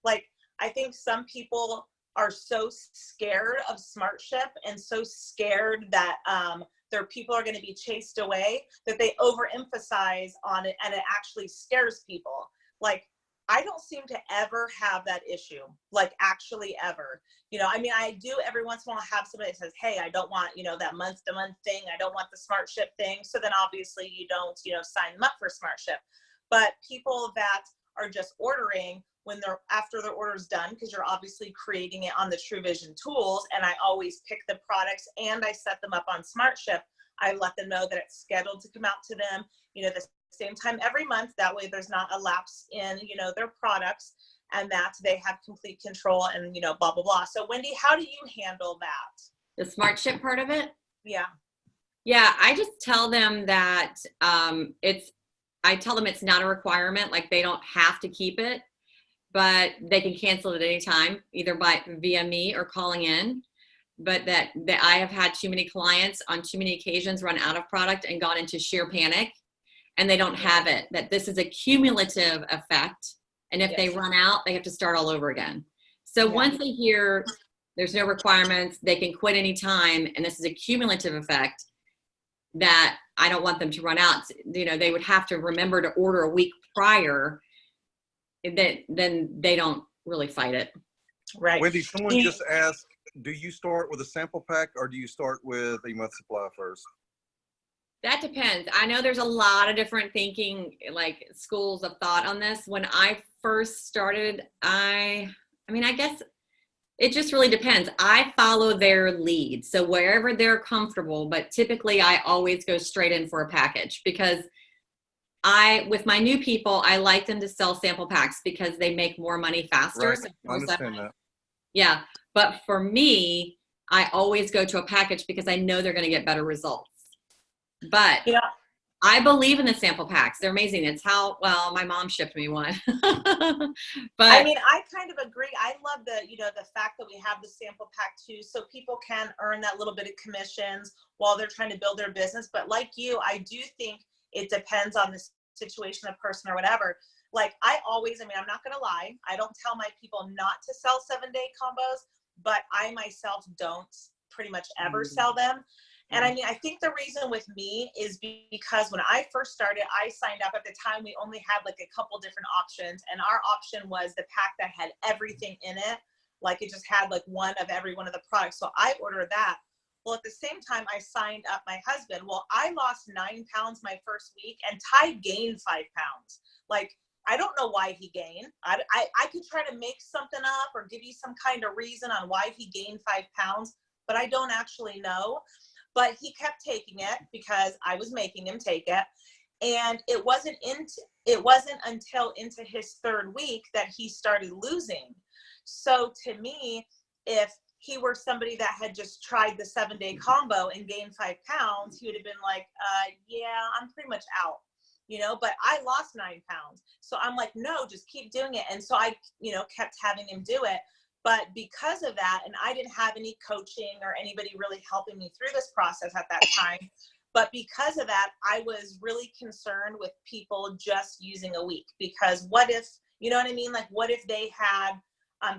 Like, I think some people are so scared of Smart Ship and so scared that their people are going to be chased away that they overemphasize on it, and it actually scares people. Like, I don't seem to ever have that issue, like actually ever. You know, I mean, I do every once in a while have somebody that says, hey, I don't want, you know, that month-to-month thing. I don't want the Smart Ship thing. So then obviously you don't, you know, sign them up for Smart Ship. But people that are just ordering when they're after their order's done, because you're obviously creating it on the Truvision tools, and I always pick the products and I set them up on Smart Ship. I let them know that it's scheduled to come out to them, you know, the same time every month. That way there's not a lapse in, you know, their products, and that they have complete control and, you know, blah, blah, blah. So Wendy, how do you handle that? The Smart Ship part of it? Yeah. Yeah, I just tell them that I tell them it's not a requirement, like they don't have to keep it, but they can cancel it at any time, either via me or calling in. But that I have had too many clients on too many occasions run out of product and gone into sheer panic, and they don't have it, that this is a cumulative effect. And if they run out, they have to start all over again. So once they hear there's no requirements, they can quit anytime, and this is a cumulative effect, that I don't want them to run out. You know, they would have to remember to order a week prior, then they don't really fight it. Right. Wendy, someone just asked, do you start with a sample pack or do you start with a month supply first? That depends. I know there's a lot of different thinking, like schools of thought on this. When I first started, I mean, I guess it just really depends. I follow their lead. So wherever they're comfortable, but typically I always go straight in for a package, because with my new people, I like them to sell sample packs because they make more money faster. Right. So I understand that. Yeah. But for me, I always go to a package because I know they're going to get better results. But Yeah. I believe in the sample packs. They're amazing. It's how, well, my mom shipped me one. But I mean, I kind of agree. I love the, the fact that we have the sample pack too, so people can earn that little bit of commissions while they're trying to build their business. But like you, I do think it depends on the situation, the person or whatever. Like I'm not going to lie. I don't tell my people not to sell 7-day combos, but I myself don't pretty much ever sell them. And I mean, I think the reason with me is because when I first started, I signed up. At the time, we only had like a couple different options. And our option was the pack that had everything in it. Like it just had like one of every one of the products. So I ordered that. Well, at the same time, I signed up my husband. Well, I lost 9 pounds my first week and Ty gained 5 pounds. Like, I don't know why he gained. I could try to make something up or give you some kind of reason on why he gained 5 pounds, but I don't actually know. But he kept taking it because I was making him take it. And it wasn't until into his 3rd week that he started losing. So to me, if he were somebody that had just tried the 7-day combo and gained 5 pounds, he would have been like, yeah, I'm pretty much out, but I lost 9 pounds. So I'm like, no, just keep doing it. And so I, kept having him do it. But because of that, and I didn't have any coaching or anybody really helping me through this process at that time, but because of that, I was really concerned with people just using a week, because what if, you know what I mean? Like, what if they had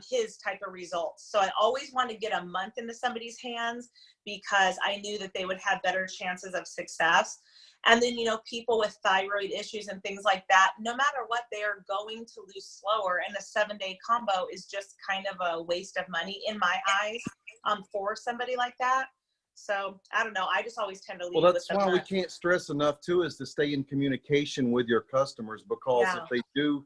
his type of results? So I always wanted to get a month into somebody's hands because I knew that they would have better chances of success. And then, people with thyroid issues and things like that, no matter what, they are going to lose slower. And the 7-day combo is just kind of a waste of money in my eyes for somebody like that. So I don't know. I just always tend to leave. Well, that's why we can't stress enough too, is to stay in communication with your customers, because if they do,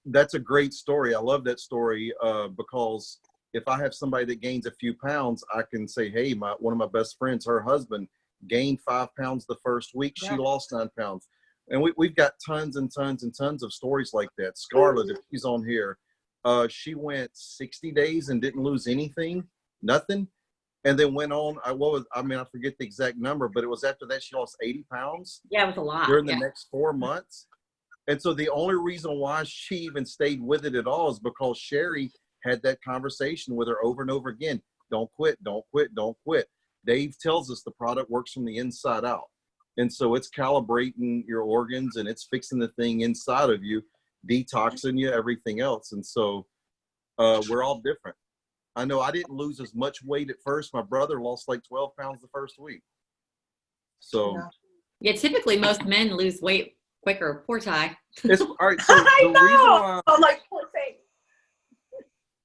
that's a great story. I love that story because if I have somebody that gains a few pounds, I can say, hey, one of my best friends, her husband gained 5 pounds the first week. She lost 9 pounds. And we've got tons and tons and tons of stories like that. Scarlett, if she's on here, she went 60 days and didn't lose anything, nothing. And then went on, I forget the exact number, but it was after that she lost 80 pounds. Yeah, it was a lot. During the next 4 months. And so the only reason why she even stayed with it at all is because Sherry had that conversation with her over and over again. Don't quit, don't quit, don't quit. Dave tells us the product works from the inside out. And so it's calibrating your organs and it's fixing the thing inside of you, detoxing you, everything else. And so we're all different. I know I didn't lose as much weight at first. My brother lost like 12 pounds the first week. So yeah, typically most men lose weight quicker. Poor Ty. It's all right. So the reason why I'm like, poor thing.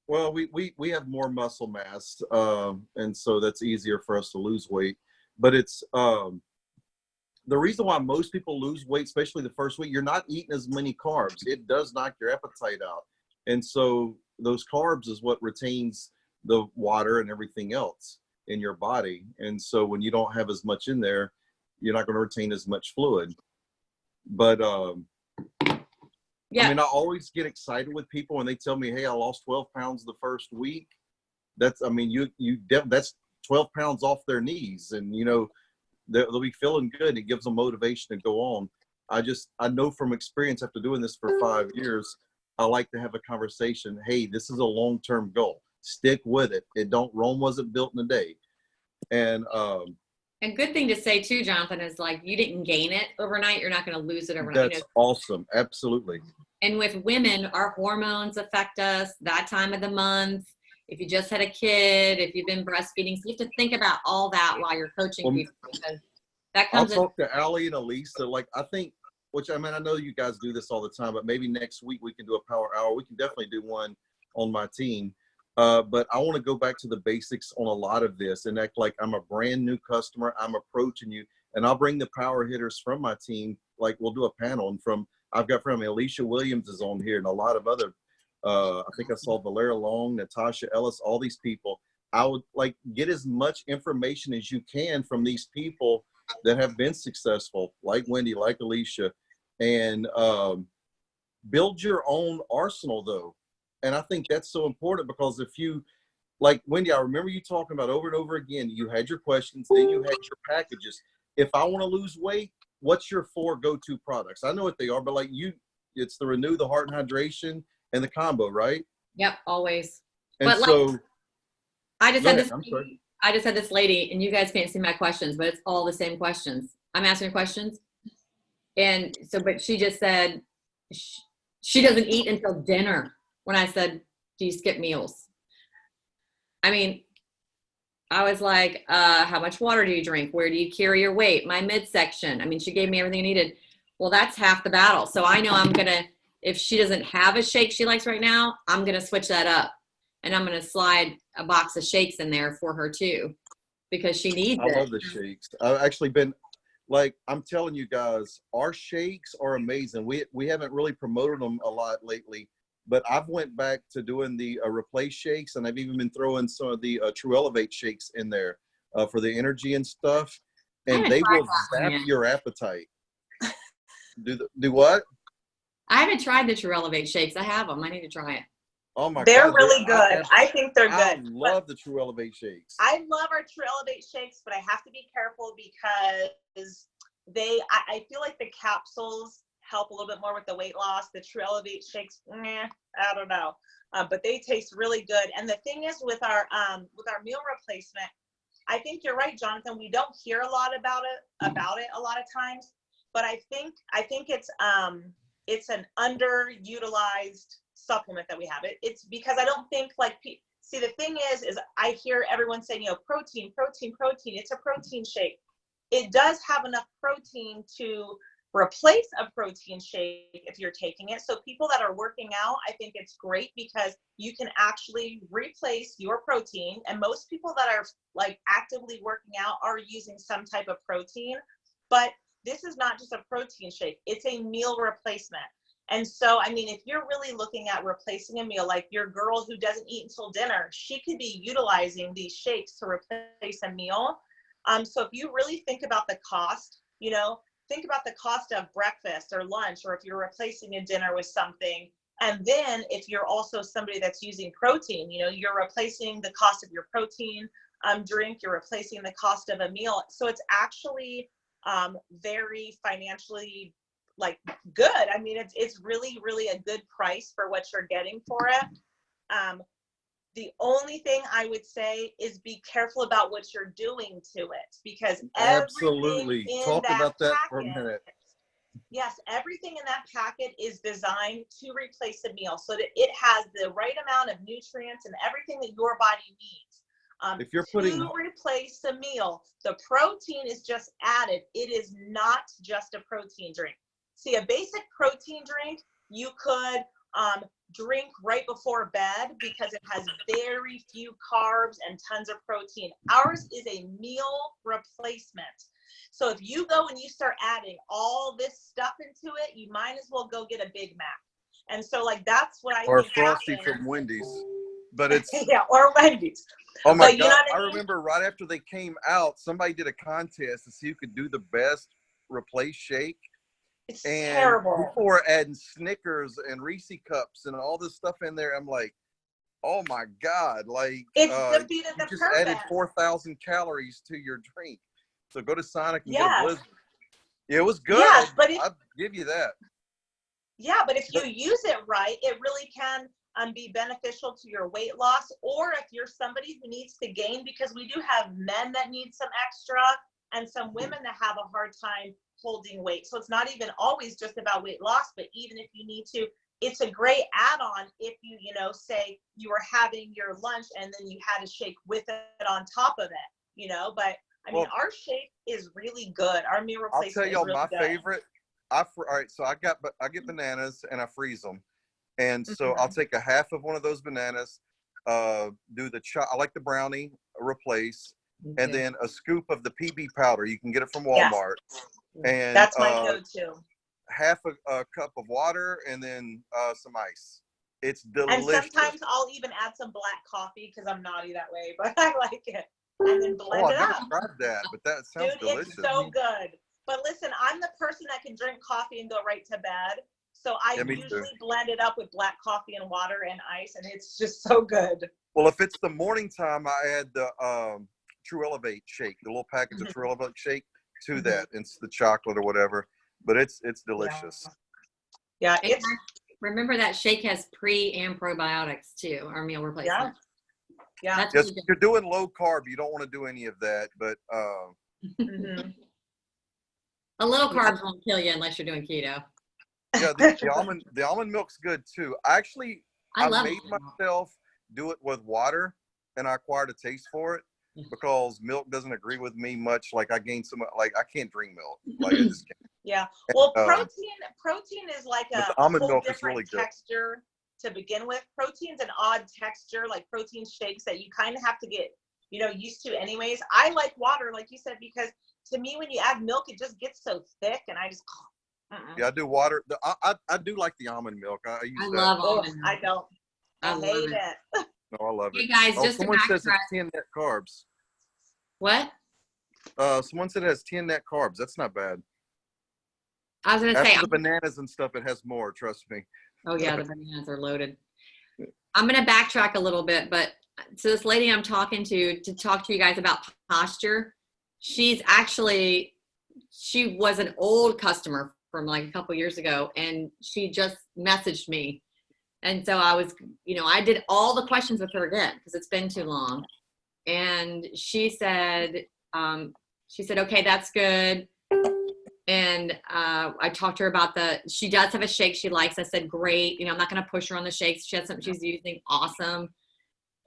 Well, we have more muscle mass, and so that's easier for us to lose weight. But it's the reason why most people lose weight, especially the first week, you're not eating as many carbs. It does knock your appetite out. And so those carbs is what retains the water and everything else in your body. And so when you don't have as much in there, you're not going to retain as much fluid. But yeah. I mean, I always get excited with people when they tell me, hey, I lost 12 pounds the first week. That's 12 pounds off their knees, and they'll be feeling good. It gives them motivation to go on. I know from experience after doing this for 5 years, I like to have a conversation. Hey, this is a long-term goal. Stick with it. Rome wasn't built in a day. And a good thing to say too, Jonathan, is like, you didn't gain it overnight. You're not going to lose it overnight. That's awesome. Absolutely. And with women, our hormones affect us that time of the month. If you just had a kid, if you've been breastfeeding, so you have to think about all that while you're coaching people, because that comes. I'll talk to Allie and Elisa. I think, I know you guys do this all the time, but maybe next week we can do a power hour. We can definitely do one on my team. But I want to go back to the basics on a lot of this and act like I'm a brand new customer. I'm approaching you, and I'll bring the power hitters from my team. Like, we'll do a panel, and I've got from Alicia Williams is on here, and a lot of other, I think I saw Valeria Long, Natasha Ellis, all these people. I would get as much information as you can from these people that have been successful, like Wendy, like Alicia, and build your own arsenal though. And I think that's so important, because if you, like Wendy, I remember you talking about over and over again, you had your questions, then you had your packages. if I want to lose weight, what's your 4 go-to products? I know what they are, but like you, it's the Renew, the Heart and Hydration, and the combo, right? Yep, always. And But, like, so, I just go had ahead, this. I'm sorry. I just had this lady, and you guys can't see my questions, but it's all the same questions. I'm asking her questions, and so, but she just said she doesn't eat until dinner. When I said, "Do you skip meals?" I mean, I was like, "How much water do you drink? Where do you carry your weight? My midsection." I mean, she gave me everything I needed. Well, that's half the battle. So I know I'm gonna. If she doesn't have a shake she likes right now, I'm gonna switch that up. And I'm going to slide a box of shakes in there for her too, because she needs I it. love the shakes. I've actually been, like, I'm telling you guys, our shakes are amazing. We haven't really promoted them a lot lately, but I've went back to doing the replace shakes, and I've even been throwing some of the True Elevate shakes in there for the energy and stuff, and they will zap your appetite. Do what? I haven't tried the True Elevate shakes. I have them. I need to try it. Oh my They're God, really good. I think they're I good. love the True Elevate shakes. I love our True Elevate shakes, but I have to be careful because I feel like the capsules help a little bit more with the weight loss. The True Elevate shakes, I don't know, but they taste really good. And the thing is with our meal replacement, I think you're right, Jonathan. We don't hear a lot about it a lot of times, but I think it's an underutilized supplement that we have. It's because I don't think see, the thing is I hear everyone saying, protein. It's a protein shake. It does have enough protein to replace a protein shake if you're taking it. So people that are working out, I think it's great because you can actually replace your protein. And most people that are like actively working out are using some type of protein, but this is not just a protein shake. It's a meal replacement. And so, I mean, if you're really looking at replacing a meal, like your girl who doesn't eat until dinner, she could be utilizing these shakes to replace a meal. So if you really think about the cost, think about the cost of breakfast or lunch, or if you're replacing a dinner with something. And then if you're also somebody that's using protein, you're replacing the cost of your protein drink, you're replacing the cost of a meal. So it's actually very financially good. I mean, it's really, really a good price for what you're getting for it. The only thing I would say is be careful about what you're doing to it, because Absolutely. Talk about that for a minute. Yes, everything in that packet is designed to replace a meal so that it has the right amount of nutrients and everything that your body needs. If you're putting to replace a meal, the protein is just added. It is not just a protein drink. See, a basic protein drink you could drink right before bed because it has very few carbs and tons of protein. Ours is a meal replacement. So if you go and you start adding all this stuff into it, you might as well go get a Big Mac. And so that's what I or think Frosty happens. from Wendy's. But it's yeah, or Wendy's. Oh my But God. I I remember right after they came out, somebody did a contest to see who could do the best replace shake. It's And terrible. people were adding Snickers and Reese cups and all this stuff in there. I'm like, oh my God. It's defeated the you just purpose. added 4,000 calories to your drink. So go to Sonic and get a Yes. Blizzard. It was good. Yes, but I'll give you that. Yeah, but if you use it right, it really can be beneficial to your weight loss, or if you're somebody who needs to gain, because we do have men that need some extra and some women that have a hard time holding weight. So it's not even always just about weight loss, but even if you need to, it's a great add-on if you, say you were having your lunch and then you had a shake with it on top of it, but I mean, our shake is really good. Our meal replacement I'll tell y'all is really my good. favorite. All right, so I get bananas and I freeze them, and so I'll take a half of one of those bananas, I like the brownie replace, and then a scoop of the PB powder. You can get it from Walmart, and that's my go-to. Half a cup of water, and then some ice. It's delicious. And sometimes I'll even add some black coffee because I'm naughty that way, but I like it. And then blend it I've up. never tried that, but that sounds delicious. It's so good. But listen, I'm the person that can drink coffee and go right to bed. So I usually blend it up with black coffee and water and ice, and it's just so good. Well, if it's the morning time, I add the True Elevate shake, the little package of True Elevate shake. to that. It's the chocolate or whatever, but it's delicious. Yeah, And it's remember that shake has pre and probiotics too, our meal replacement. yeah. That's Yes, really if good. you're doing low carb, you don't want to do any of that, but Mhm. A little carbs won't kill you unless you're doing keto. yeah, the almond milk's good too. Actually, I I love made almond milk. myself do it with water, and I acquired a taste for it Yeah. because milk doesn't agree with me much. Like I gained some, like I can't drink milk. Like I just can't. Yeah. Well, Um, protein is like but a the almond whole milk is different really good. texture to begin with. Protein's an odd texture, like protein shakes that you kind of have to get, used to anyways. I like water, like you said, because to me, when you add milk, it just gets so thick, and I just. Yeah, I do water. I do like the almond milk. I use I that. love Oh, almond I milk. don't. I love hate it. it. No, I love Hey it. guys, Oh, just to someone says backtrack. it's 10 net carbs. What? Someone said it has 10 net carbs. That's not bad. I was gonna say. After the bananas and stuff, it has more. Trust me. Oh yeah, the bananas are loaded. I'm gonna backtrack a little bit, but so this lady I'm talking to talk to you guys about posture, she was an old customer from like a couple years ago, and she just messaged me. And so I was, I did all the questions with her again because it's been too long. And she said, okay, that's good. And I talked to her about she does have a shake she likes. I said, great. I'm not going to push her on the shakes. She has something she's using. Awesome.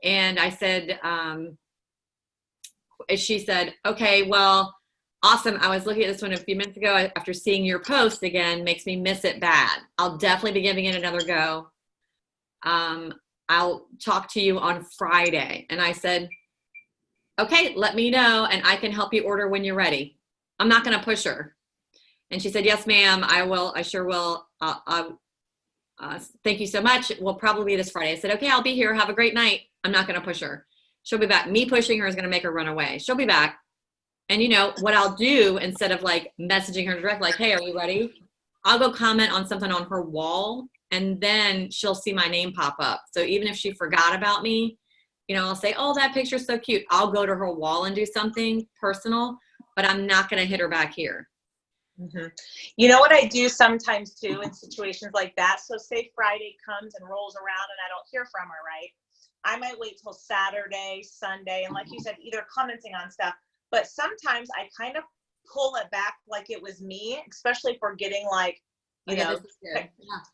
And I said, she said, okay, well, awesome. I was looking at this one a few minutes ago after seeing your post again, makes me miss it bad. I'll definitely be giving it another go. I'll talk to you on Friday. And I said, okay, let me know and I can help you order when you're ready. I'm not going to push her. And she said, yes, ma'am, I will. I sure will. Thank you so much. We'll probably be this Friday. I said, okay, I'll be here. Have a great night. I'm not going to push her. She'll be back. Me pushing her is going to make her run away. She'll be back. And what I'll do instead of like messaging her direct, like, hey, are you ready? I'll go comment on something on her wall and then she'll see my name pop up. So even if she forgot about me, I'll say, oh, that picture's so cute. I'll go to her wall and do something personal, but I'm not going to hit her back here. Mm-hmm. You know what I do sometimes too in situations like that? So say Friday comes and rolls around and I don't hear from her, right? I might wait till Saturday, Sunday, and like you said, either commenting on stuff, but sometimes I kind of pull it back like it was me, especially if we're getting like, Yeah.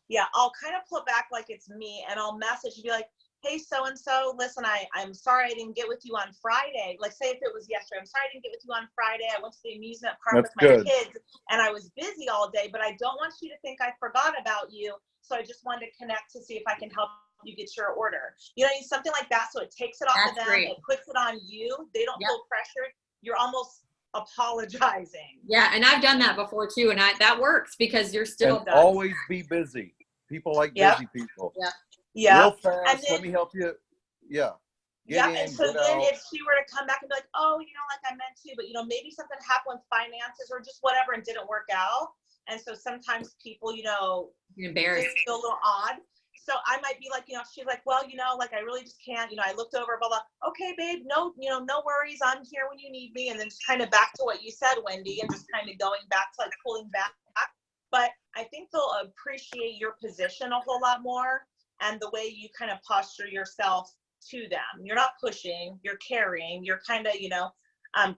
yeah, I'll kind of pull back like it's me and I'll message and be like, hey, so-and-so, listen, I'm sorry I didn't get with you on Friday. Like say if it was yesterday, I'm sorry I didn't get with you on Friday. I went to the amusement park with my kids and I was busy all day, but I don't want you to think I forgot about you. So I just wanted to connect to see if I can help you get your order. Something like that. So it takes it off of them. Great. It puts it on you. They don't feel pressured. You're almost apologizing. Yeah. And I've done that before too. And that works because you're still And always be busy. People like busy people. Yeah. Yeah. Real fast. And then, let me help you. Yeah. And so then if she were to come back and be like, oh, like I meant to, but maybe something happened with finances or just whatever and didn't work out. And so sometimes people, you're embarrassed, feel a little odd. So I might be like, she's like, well, like I really just can't, I looked over, blah, blah. Okay, babe, no, no worries. I'm here when you need me. And then just kind of back to what you said, Wendy, and just kind of going back to like pulling back. But I think they'll appreciate your position a whole lot more and the way you kind of posture yourself to them. You're not pushing, you're carrying, you're kind of,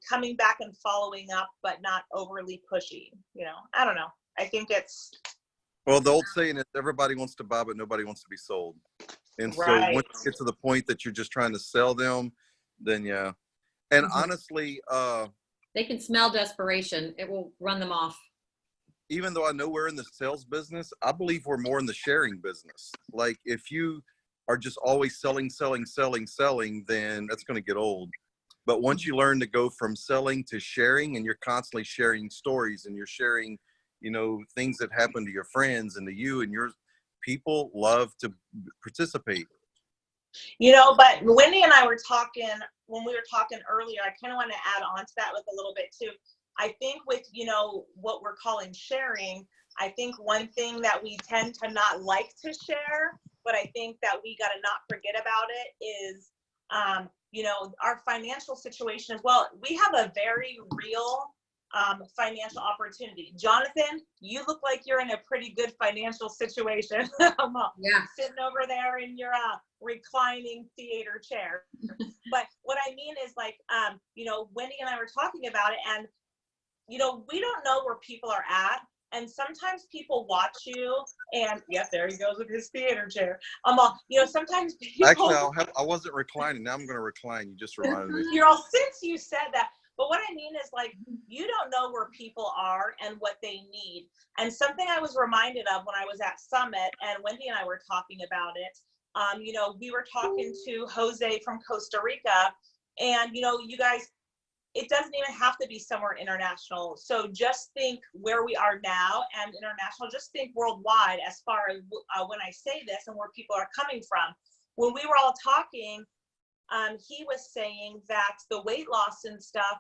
coming back and following up, but not overly pushy. I don't know. I think it's. Well, the old saying is everybody wants to buy, but nobody wants to be sold. And so once you get to the point that you're just trying to sell them, then yeah. And honestly, they can smell desperation. It will run them off. Even though I know we're in the sales business, I believe we're more in the sharing business. Like if you are just always selling, then that's going to get old. But once you learn to go from selling to sharing, and you're constantly sharing stories and you're sharing, things that happen to your friends and to you and your people love to participate. But Wendy and I were talking, when we were talking earlier, I kind of want to add on to that with a little bit too. I think with, what we're calling sharing, I think one thing that we tend to not like to share, but I think that we got to not forget about it is, our financial situation as well. We have a very real financial opportunity. Jonathan, you look like you're in a pretty good financial situation. Yeah. Sitting over there in your reclining theater chair. But what I mean is like, you know, Wendy and I were talking about it, and, you know, we don't know where people are at. And sometimes people watch you, and yep, there he goes with his theater chair. You know, sometimes people. Actually, I wasn't reclining. Now I'm going to recline. You just reminded me. You're all, since you said that. But what I mean is, like, you don't know where people are and what they need. And something I was reminded of when I was at Summit, and Wendy and I were talking about it. You know, we were talking to Jose from Costa Rica, and, you know, you guys, it doesn't even have to be somewhere international. So just think where we are now and international, just think worldwide as far as when I say this and where people are coming from. When we were all talking, he was saying that the weight loss and stuff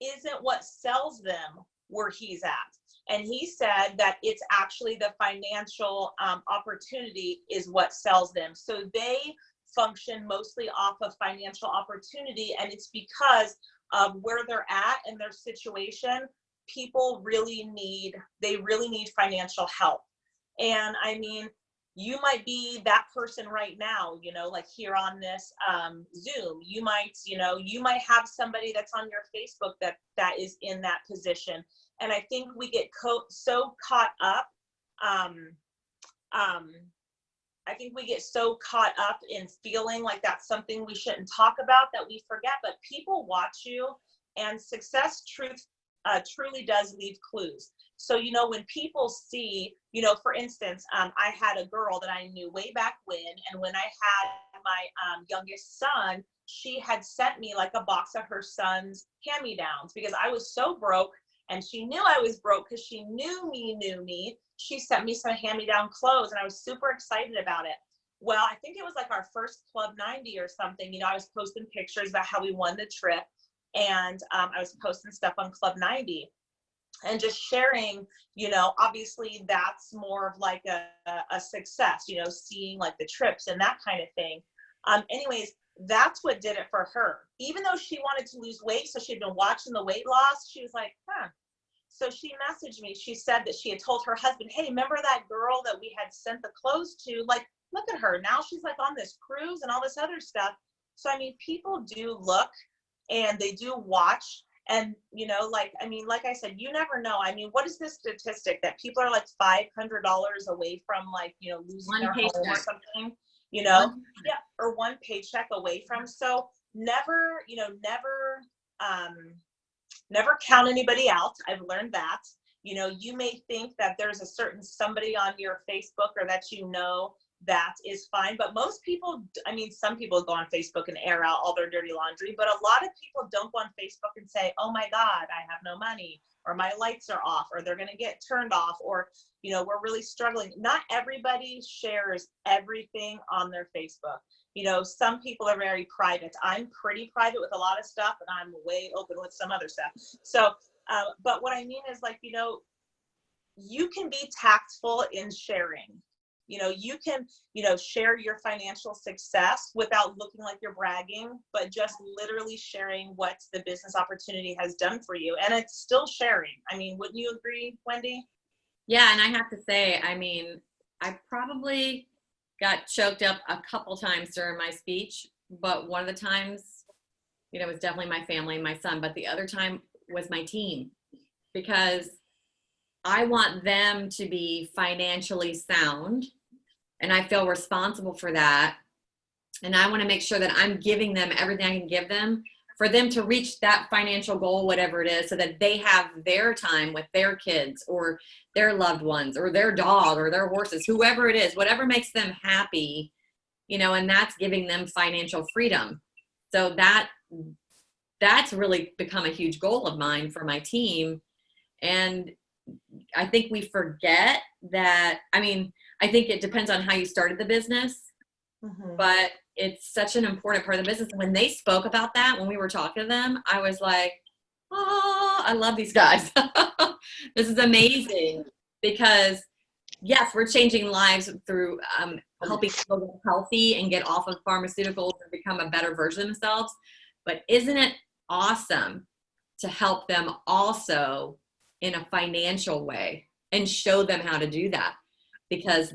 isn't what sells them where he's at. And he said that it's actually the financial opportunity is what sells them. So they function mostly off of financial opportunity, and it's because of where they're at and their situation. People really need financial help. And I mean, you might be that person right now, you know, like here on this Zoom. You might have somebody that's on your Facebook that is in that position. And I think we get so caught up. I think we get so caught up in feeling like that's something we shouldn't talk about that we forget. But people watch you, and success truly does leave clues. So, you know, when people see, you know, for instance, I had a girl that I knew way back when, and when I had my youngest son, she had sent me like a box of her son's hand-me-downs because I was so broke, and she knew I was broke because she knew me. She sent me some hand-me-down clothes, and I was super excited about it. Well, I think it was like our first Club 90 or something. You know, I was posting pictures about how we won the trip, and I was posting stuff on Club 90 and just sharing, you know, obviously that's more of like a success, you know, seeing like the trips and that kind of thing. Anyways, that's what did it for her. Even though she wanted to lose weight, so she'd been watching the weight loss, she was like, So she messaged me. She said that she had told her husband, hey, remember that girl that we had sent the clothes to? Like, look at her. Now she's like on this cruise and all this other stuff. So, I mean, people do look and they do watch. And, you know, like, I mean, like I said, you never know. I mean, what is this statistic that people are like $500 away from, like, you know, losing their home or something, you know? Yeah, or one paycheck away from. So never, you know, never count anybody out. I've learned that. You know, you may think that there's a certain somebody on your Facebook or that you know that is fine, but most people, I mean, some people go on Facebook and air out all their dirty laundry, but a lot of people don't go on Facebook and say, oh my God, I have no money, or my lights are off, or they're going to get turned off, or, you know, we're really struggling. Not everybody shares everything on their Facebook. You know, some people are very private. I'm pretty private with a lot of stuff, and I'm way open with some other stuff. So, but what I mean is, like, you know, you can be tactful in sharing. You know, you can, you know, share your financial success without looking like you're bragging, but just literally sharing what the business opportunity has done for you. And it's still sharing. I mean, wouldn't you agree, Wendy? Yeah, and I have to say, I mean, I probably got choked up a couple times during my speech, but one of the times, you know, it was definitely my family and my son, but the other time was my team, because I want them to be financially sound, and I feel responsible for that. And I want to make sure that I'm giving them everything I can give them for them to reach that financial goal, whatever it is, so that they have their time with their kids or their loved ones or their dog or their horses, whoever it is, whatever makes them happy, you know, and that's giving them financial freedom. So that's really become a huge goal of mine for my team. And I think we forget that. I mean, I think it depends on how you started the business, but it's such an important part of the business. And when they spoke about that, when we were talking to them, I was like, oh, I love these guys. This is amazing, because yes, we're changing lives through helping people get healthy and get off of pharmaceuticals and become a better version of themselves. But isn't it awesome to help them also in a financial way and show them how to do that, because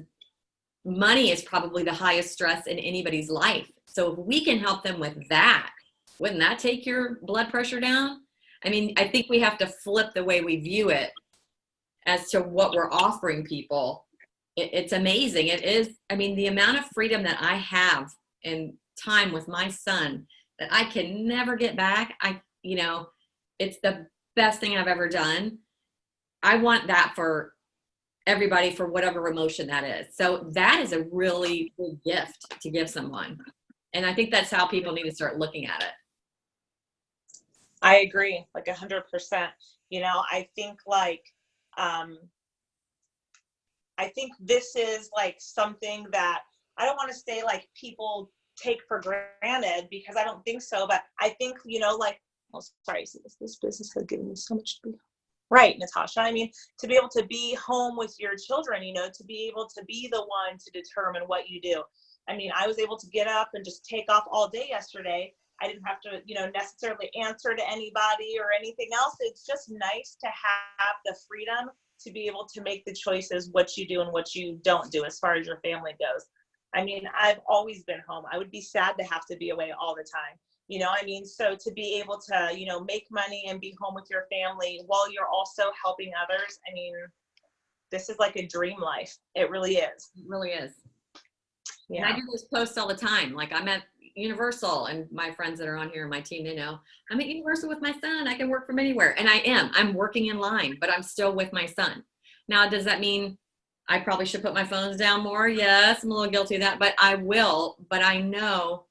money is probably the highest stress in anybody's life. So if we can help them with that, wouldn't that take your blood pressure down? I mean, I think we have to flip the way we view it as to what we're offering people. It's amazing. It is. I mean, the amount of freedom that I have in time with my son that I can never get back. It's the best thing I've ever done. I want that for everybody, for whatever emotion that is. So that is a really good gift to give someone. And I think that's how people need to start looking at it. I agree, like 100%. I think I think this is like something that I don't want to say like people take for granted, because I don't think so. But I think, sorry, this business has given me so much to be right, Natasha. I mean, to be able to be home with your children, to be able to be the one to determine what you do. I mean, I was able to get up and just take off all day yesterday. I didn't have to, necessarily answer to anybody or anything else. It's just nice to have the freedom to be able to make the choices, what you do and what you don't do as far as your family goes. I mean, I've always been home. I would be sad to have to be away all the time. So to be able to, make money and be home with your family while you're also helping others, I mean, this is like a dream life. It really is. It really is. Yeah. And I do those posts all the time. Like, I'm at Universal, and my friends that are on here, my team, they know I'm at Universal with my son. I can work from anywhere. And I'm working in line, but I'm still with my son. Now, does that mean I probably should put my phones down more? Yes, I'm a little guilty of that, but I will. But I know,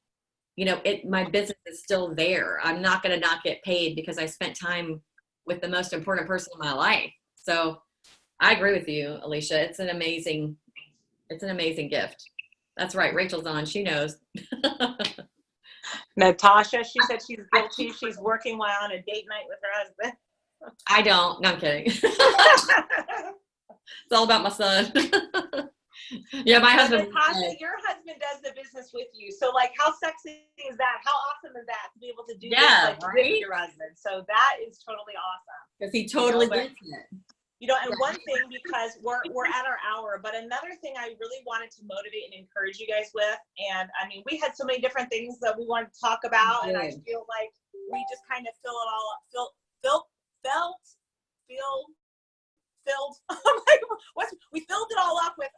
my business is still there. I'm not going to not get paid because I spent time with the most important person in my life. So I agree with you, Alicia. It's an amazing gift. That's right. Rachel's on. She knows. Natasha, she said she's guilty. She's working while on a date night with her husband. I don't. No, I'm kidding. It's all about my son. Yeah, my husband. Natasha, your husband does the business with you. So, like, how sexy is that? How awesome is that to be able to do this with your husband? So that is totally awesome. Because he totally gets it. And one thing, because we're at our hour, but another thing I really wanted to motivate and encourage you guys with, and I mean, we had so many different things that we wanted to talk about, and I feel like we just kind of fill it all up, we filled it all up with,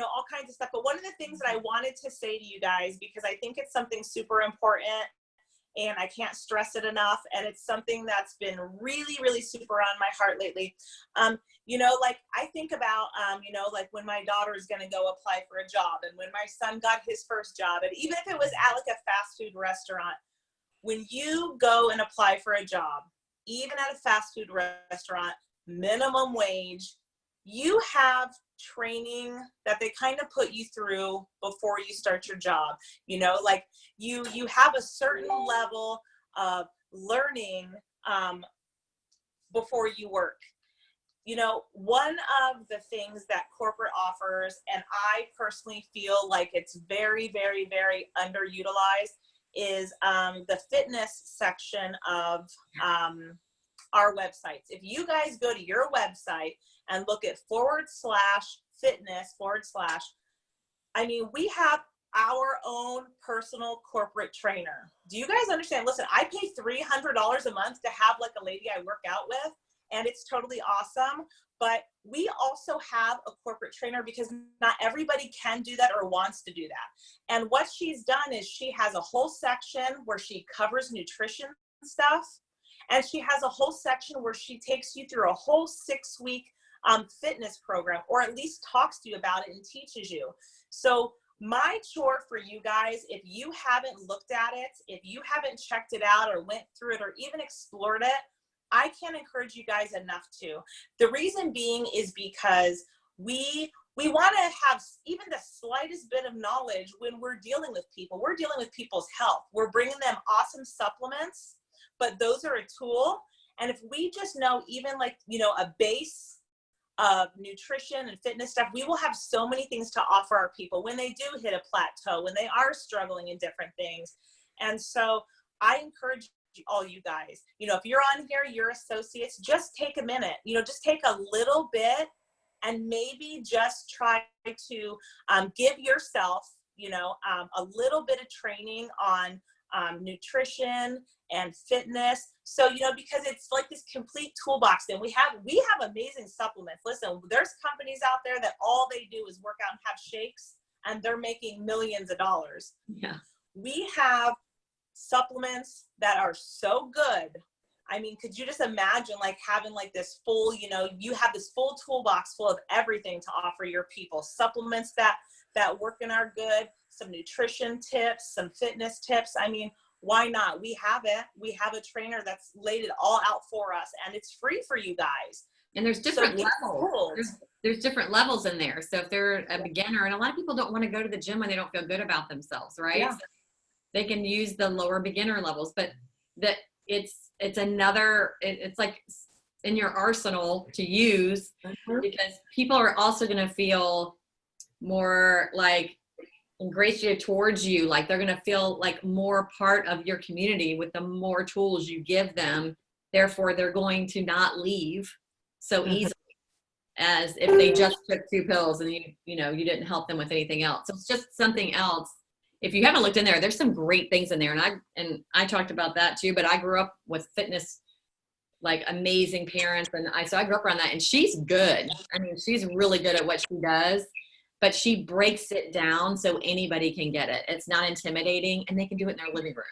all kinds of stuff. But one of the things that I wanted to say to you guys, because I think it's something super important, and I can't stress it enough. And it's something that's been really, really super on my heart lately. I think about, like when my daughter is going to go apply for a job, and when my son got his first job, and even if it was at like a fast food restaurant, when you go and apply for a job, even at a fast food restaurant, minimum wage, you have training that they kind of put you through before you start your job. Like you have a certain level of learning before you work. One of the things that corporate offers, and I personally feel like it's very, very, very underutilized, is the fitness section of our websites. If you guys go to your website and look at /fitness/, I mean, we have our own personal corporate trainer. Do you guys understand? Listen, I pay $300 a month to have like a lady I work out with, and it's totally awesome. But we also have a corporate trainer because not everybody can do that or wants to do that. And what she's done is she has a whole section where she covers nutrition stuff. And she has a whole section where she takes you through a whole 6-week fitness program, or at least talks to you about it and teaches you. So my chore for you guys, if you haven't looked at it, if you haven't checked it out or went through it or even explored it, I can't encourage you guys enough to. The reason being is because we want to have even the slightest bit of knowledge when we're dealing with people. We're dealing with people's health. We're bringing them awesome supplements, but those are a tool. And if we just know even like, a base of nutrition and fitness stuff, we will have so many things to offer our people when they do hit a plateau, when they are struggling in different things. And so I encourage all you guys, you know, if you're on here, you're associates, just take a minute, you know, just take a little bit and maybe just try to give yourself, you know, a little bit of training on nutrition and fitness. So, you know, because it's like this complete toolbox, and we have amazing supplements. Listen, there's companies out there that all they do is work out and have shakes, and they're making millions of dollars. Yeah. We have supplements that are so good. I mean, could you just imagine like having like this full, you know, you have this full toolbox full of everything to offer your people, supplements that work and are good, some nutrition tips, some fitness tips. I mean, why not? We have it. We have a trainer that's laid it all out for us, and it's free for you guys. And there's different So levels. There's different levels in there. So if they're a beginner, and a lot of people don't want to go to the gym when they don't feel good about themselves, right? Yeah. So they can use the lower beginner levels, but that it's another, it's like in your arsenal to use, because people are also going to feel more like ingratiated towards you. Like they're going to feel like more part of your community with the more tools you give them. Therefore, they're going to not leave so easily as if they just took 2 pills and you know, you didn't help them with anything else. So it's just something else. If you haven't looked in there, there's some great things in there. And I talked about that too, but I grew up with fitness, like amazing parents. And so I grew up around that, and she's good. I mean, she's really good at what she does, but she breaks it down so anybody can get it. It's not intimidating, and they can do it in their living room.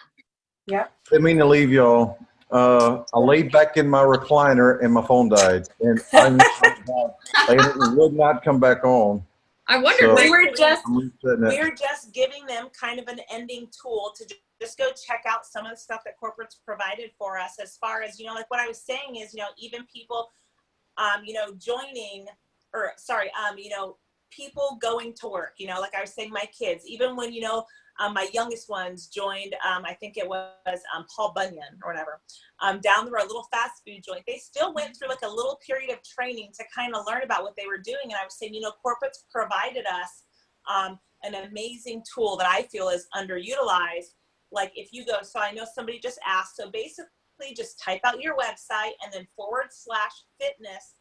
Yeah. Didn't mean to leave y'all. I laid back in my recliner and my phone died, and it would not come back on. I wonder. So- We were just I'm we're just giving them kind of an ending tool to just go check out some of the stuff that corporate's provided for us, as far as, you know, like what I was saying is, you know, even people, you know, joining, or sorry, you know, people going to work, you know, like I was saying, my kids, even when, you know, my youngest ones joined, I think it was Paul Bunyan or whatever, down the road, a little fast food joint. They still went through like a little period of training to kind of learn about what they were doing. And I was saying, you know, corporate's provided us an amazing tool that I feel is underutilized. Like if you go, so I know somebody just asked, so basically just type out your website and then /fitness/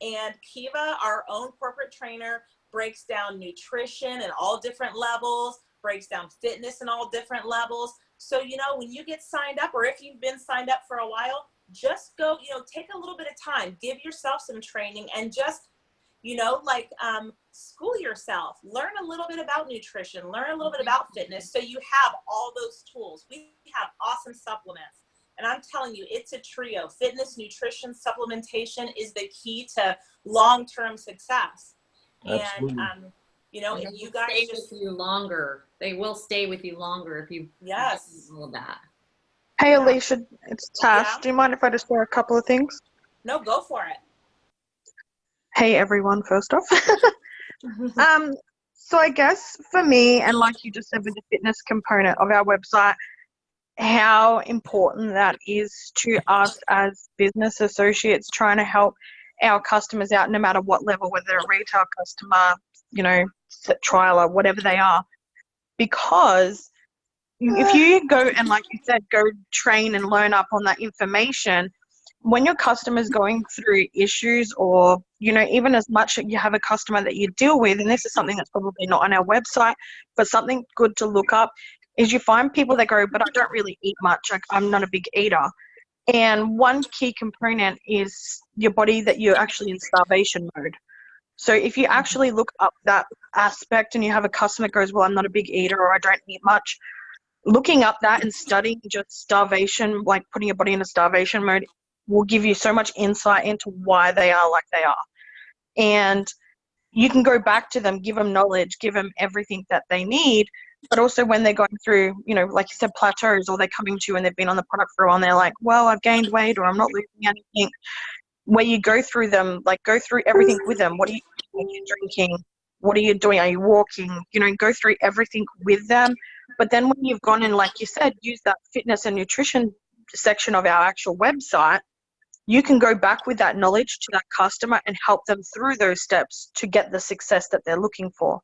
and Kiva, our own corporate trainer, breaks down nutrition in all different levels, breaks down fitness in all different levels. So, you know, when you get signed up, or if you've been signed up for a while, just go, you know, take a little bit of time, give yourself some training, and just, you know, like school yourself, learn a little bit about nutrition, learn a little bit about fitness, so you have all those tools. We have awesome supplements. And I'm telling you, it's a trio. Fitness, nutrition, supplementation is the key to long-term success. Absolutely. And, you know, if you guys stay just, with you longer, they will stay with you longer if you yes. do all of that. Hey, Alicia, it's Tash. Yeah. Do you mind if I just share a couple of things? No, go for it. Hey, everyone, first off. So I guess for me, and like you just said with the fitness component of our website, how important that is to us as business associates trying to help our customers out, no matter what level, whether they're a retail customer, you know, trialer, whatever they are. Because if you go and, like you said, go train and learn up on that information, when your customer's going through issues, or, you know, even as much as you have a customer that you deal with, and this is something that's probably not on our website, but something good to look up, is you find people that go, but I don't really eat much, like I'm not a big eater. And one key component is your body, that you're actually in starvation mode. So if you actually look up that aspect and you have a customer that goes, well, I'm not a big eater, or I don't eat much, looking up that and studying just starvation, like putting your body in a starvation mode, will give you so much insight into why they are like they are. And you can go back to them, give them knowledge, give them everything that they need. But also when they're going through, you know, like you said, plateaus, or they're coming to you and they've been on the product for a while and they're like, well, I've gained weight, or I'm not losing anything. Where you go through them, like go through everything with them. What are you drinking? What are you doing? Are you walking? You know, go through everything with them. But then when you've gone in, like you said, use that fitness and nutrition section of our actual website, you can go back with that knowledge to that customer and help them through those steps to get the success that they're looking for.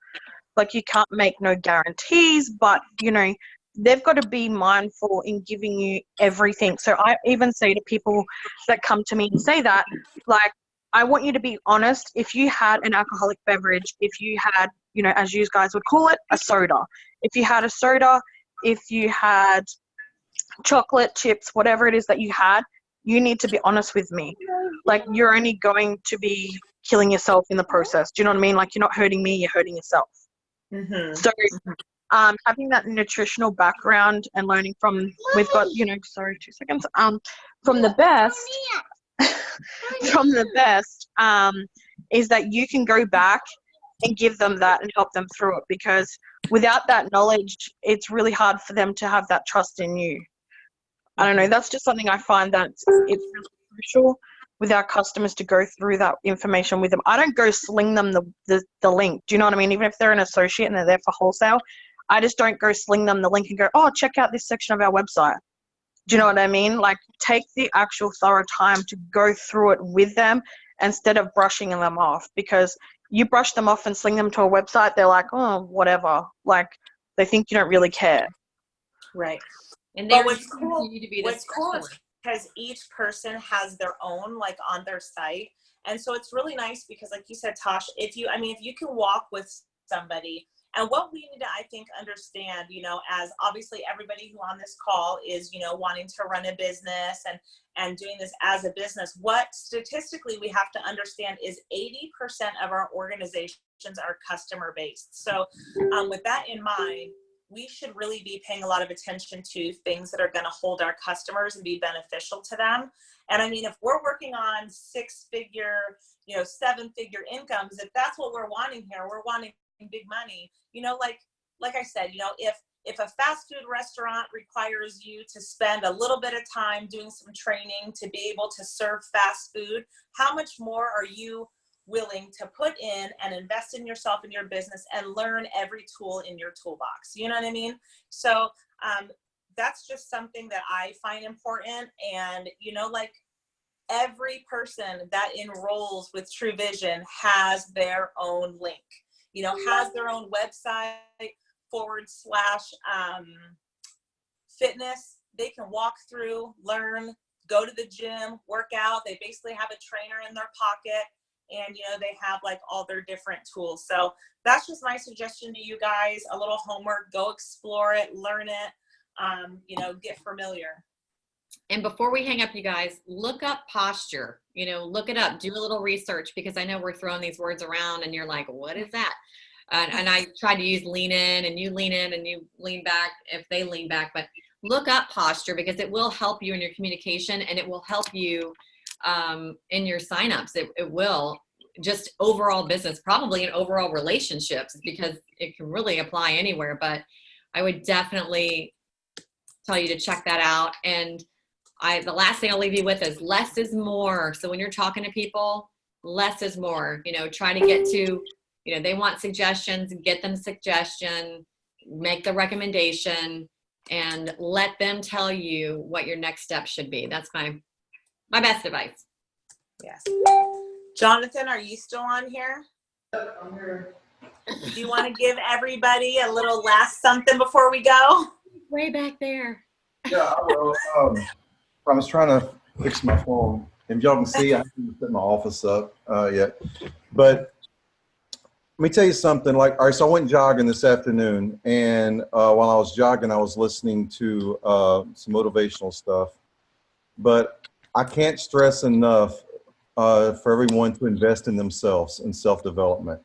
Like, you can't make no guarantees, but, you know, they've got to be mindful in giving you everything. So I even say to people that come to me and say that, like, I want you to be honest. If you had an alcoholic beverage, if you had, you know, as you guys would call it, a soda, if you had a soda, if you had chocolate chips, whatever it is that you had, you need to be honest with me. Like, you're only going to be killing yourself in the process. Do you know what I mean? Like, you're not hurting me, you're hurting yourself. Mm-hmm. So having that nutritional background and learning from, we've got, you know, sorry, 2 seconds, from the best, from the best, is that you can go back and give them that and help them through it, because without that knowledge, it's really hard for them to have that trust in you. I don't know, that's just something I find that it's really crucial with our customers to go through that information with them. I don't go sling them the link. Do you know what I mean? Even if they're an associate and they're there for wholesale, I just don't go sling them the link and go, oh, check out this section of our website. Do you know what I mean? Like, take the actual thorough time to go through it with them instead of brushing them off, because you brush them off and sling them to a website, they're like, oh, whatever. Like, they think you don't really care. Right. And But there what's you cool, continue to be the what's cool is specialist. because each person has their own, like, on their site. And so it's really nice because, like you said, Tosh, if you can walk with somebody, and what we need to, I think, understand, you know, as obviously everybody who on this call is, you know, wanting to run a business and doing this as a business, what statistically we have to understand is 80% of our organizations are customer based. So with that in mind, we should really be paying a lot of attention to things that are going to hold our customers and be beneficial to them. And I mean, if we're working on 6-figure, you know, 7-figure incomes, if that's what we're wanting here, we're wanting big money, you know, like I said, you know, if a fast food restaurant requires you to spend a little bit of time doing some training to be able to serve fast food, how much more are you willing to put in and invest in yourself and your business and learn every tool in your toolbox? You know what I mean? So that's just something that I find important. And, you know, like, every person that enrolls with True Vision has their own link, you know, has their own website /fitness. They can walk through, learn, go to the gym, work out. They basically have a trainer in their pocket, and, you know, they have, like, all their different tools. So that's just my suggestion to you guys. A little homework, go explore it, learn it, you know, get familiar. And before we hang up, you guys, look up posture, you know, look it up, do a little research, because I know we're throwing these words around and you're like, what is that? And I try to use lean in and you lean back if they lean back, but look up posture, because it will help you in your communication, and it will help you in your signups. It will just overall business, probably in overall relationships, because it can really apply anywhere. But I would definitely tell you to check that out. And the last thing I'll leave you with is less is more. So when you're talking to people, less is more. You know, try to get to, you know, they want suggestions, get them suggestion, make the recommendation, and let them tell you what your next step should be. That's my best advice. Yes. Jonathan, are you still on here? I'm here. Do you want to give everybody a little last something before we go? Way back there. Yeah, I will. I was trying to fix my phone. If y'all can see, I haven't set my office up yet. But let me tell you something. Like, all right, so I went jogging this afternoon, and while I was jogging, I was listening to some motivational stuff. But I can't stress enough for everyone to invest in themselves and self-development.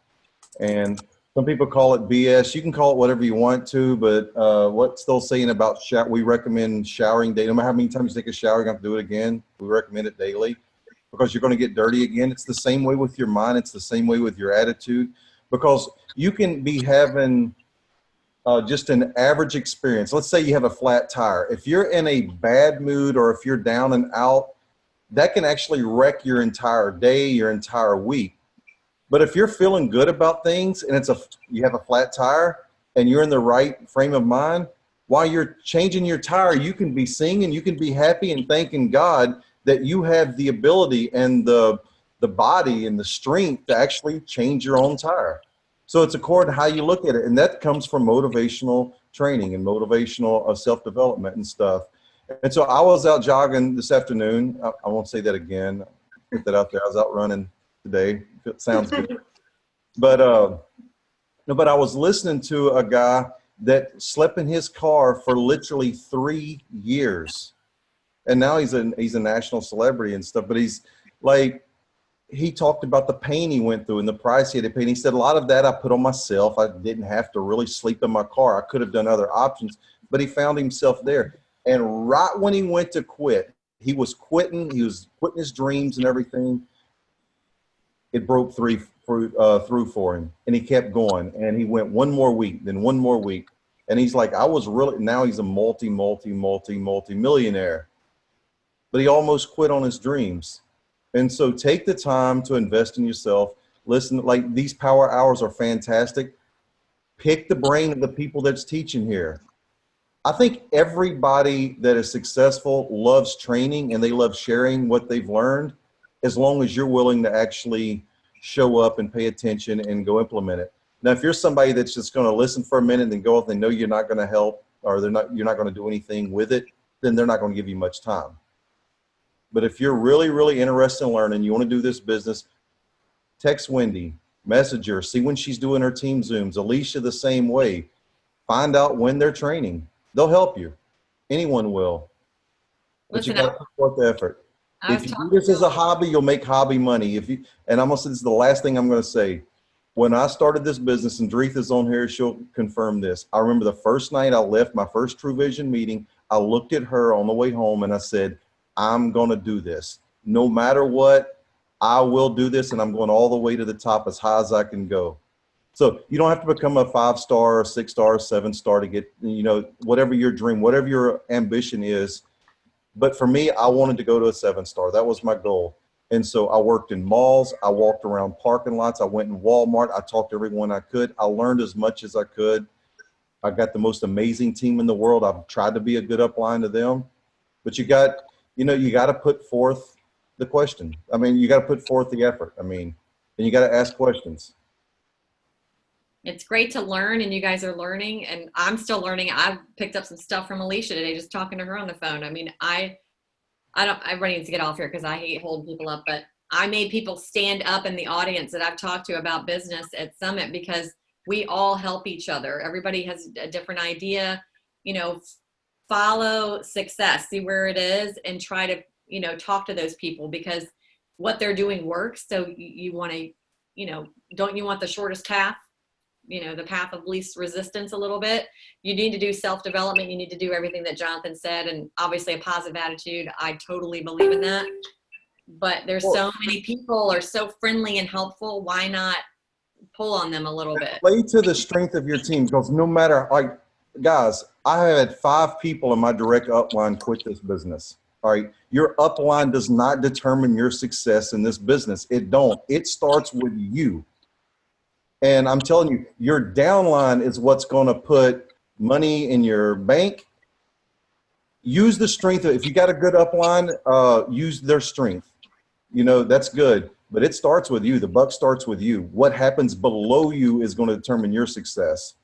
And some people call it BS. You can call it whatever you want to, but what's still saying about we recommend showering daily. No matter how many times you take a shower, you're going to have to do it again. We recommend it daily because you're going to get dirty again. It's the same way with your mind. It's the same way with your attitude, because you can be having just an average experience. Let's say you have a flat tire. If you're in a bad mood or if you're down and out, that can actually wreck your entire day, your entire week. But if you're feeling good about things and you have a flat tire and you're in the right frame of mind, while you're changing your tire, you can be singing, you can be happy and thanking God that you have the ability and the body and the strength to actually change your own tire. So it's according to how you look at it. And that comes from motivational training and motivational self-development and stuff. And so I was out jogging this afternoon. I won't say that again. Put that out there. I was out running today. It sounds good. But no, but I was listening to a guy that slept in his car for literally 3 years, and now he's a national celebrity and stuff. But he's like, he talked about the pain he went through and the price he had to pay. And he said a lot of that I put on myself. I didn't have to really sleep in my car. I could have done other options, but he found himself there. And right when he went to quit, he was quitting his dreams and everything. It broke through for him, and he kept going, and he went one more week, then one more week. And he's like, now he's a multi-millionaire, but he almost quit on his dreams. And so take the time to invest in yourself. Listen, like, these power hours are fantastic. Pick the brain of the people that's teaching here. I think everybody that is successful loves training and they love sharing what they've learned, as long as you're willing to actually show up and pay attention and go implement it. Now, if you're somebody that's just going to listen for a minute and then go off, they know you're not going to help, or you're not going to do anything with it, then they're not going to give you much time. But if you're really, really interested in learning, you want to do this business, text Wendy, message her, see when she's doing her team Zooms. Alicia, the same way. Find out when they're training. They'll help you. Anyone will. But you got to put forth the effort. If you do this as a hobby, you'll make hobby money. And I'm going to say this is the last thing I'm going to say. When I started this business, and Dretha's on here, she'll confirm this. I remember the first night I left my first True Vision meeting, I looked at her on the way home and I said, I'm going to do this. No matter what, I will do this, and I'm going all the way to the top as high as I can go. So you don't have to become a 5-star, a 6-star, 7-star to get, whatever your dream, whatever your ambition is. But for me, I wanted to go to a 7-star. That was my goal. And so I worked in malls. I walked around parking lots. I went in Walmart. I talked to everyone I could. I learned as much as I could. I got the most amazing team in the world. I've tried to be a good upline to them. But you got to put forth the question. I mean, you got to put forth the effort. And you got to ask questions. It's great to learn, and you guys are learning, and I'm still learning. I've picked up some stuff from Alicia today, just talking to her on the phone. Everybody needs to get off here because I hate holding people up, but I made people stand up in the audience that I've talked to about business at Summit, because we all help each other. Everybody has a different idea, follow success, see where it is, and try to, talk to those people, because what they're doing works. So you want to, don't you want the shortest path? The path of least resistance a little bit. You need to do self-development. You need to do everything that Jonathan said, and obviously a positive attitude. I totally believe in that. But there's so many people are so friendly and helpful. Why not pull on them a little bit? Play to the strength of your team, because no matter, guys, I had 5 people in my direct upline quit this business. All right. Your upline does not determine your success in this business. It don't. It starts with you. And I'm telling you, your downline is what's going to put money in your bank. Use the strength. If you got a good upline, use their strength. That's good. But it starts with you. The buck starts with you. What happens below you is going to determine your success.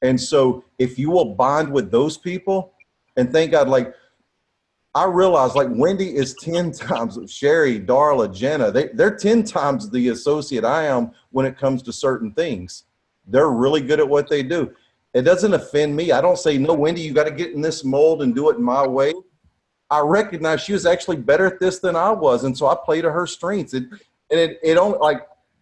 And so if you will bond with those people, and thank God, I realize Wendy is 10 times, Sherry, Darla, Jenna, they're 10 times the associate I am when it comes to certain things. They're really good at what they do. It doesn't offend me. I don't say, no, Wendy, you got to get in this mold and do it my way. I recognize she was actually better at this than I was. And so I play to her strengths. It only,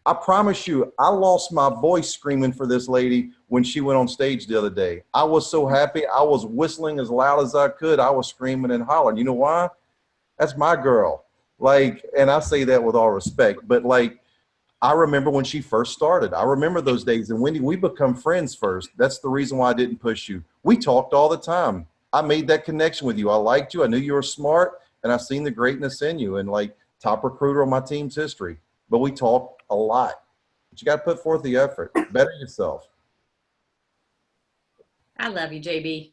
I promise you, I lost my voice screaming for this lady when she went on stage the other day. I was so happy. I was whistling as loud as I could. I was screaming and hollering. You know why? That's my girl. And I say that with all respect, but I remember when she first started. I remember those days. And Wendy, we become friends first. That's the reason why I didn't push you. We talked all the time. I made that connection with you. I liked you. I knew you were smart, and I've seen the greatness in you, and top recruiter on my team's history. But we talk a lot. But you got to put forth the effort. Better yourself. I love you, JB.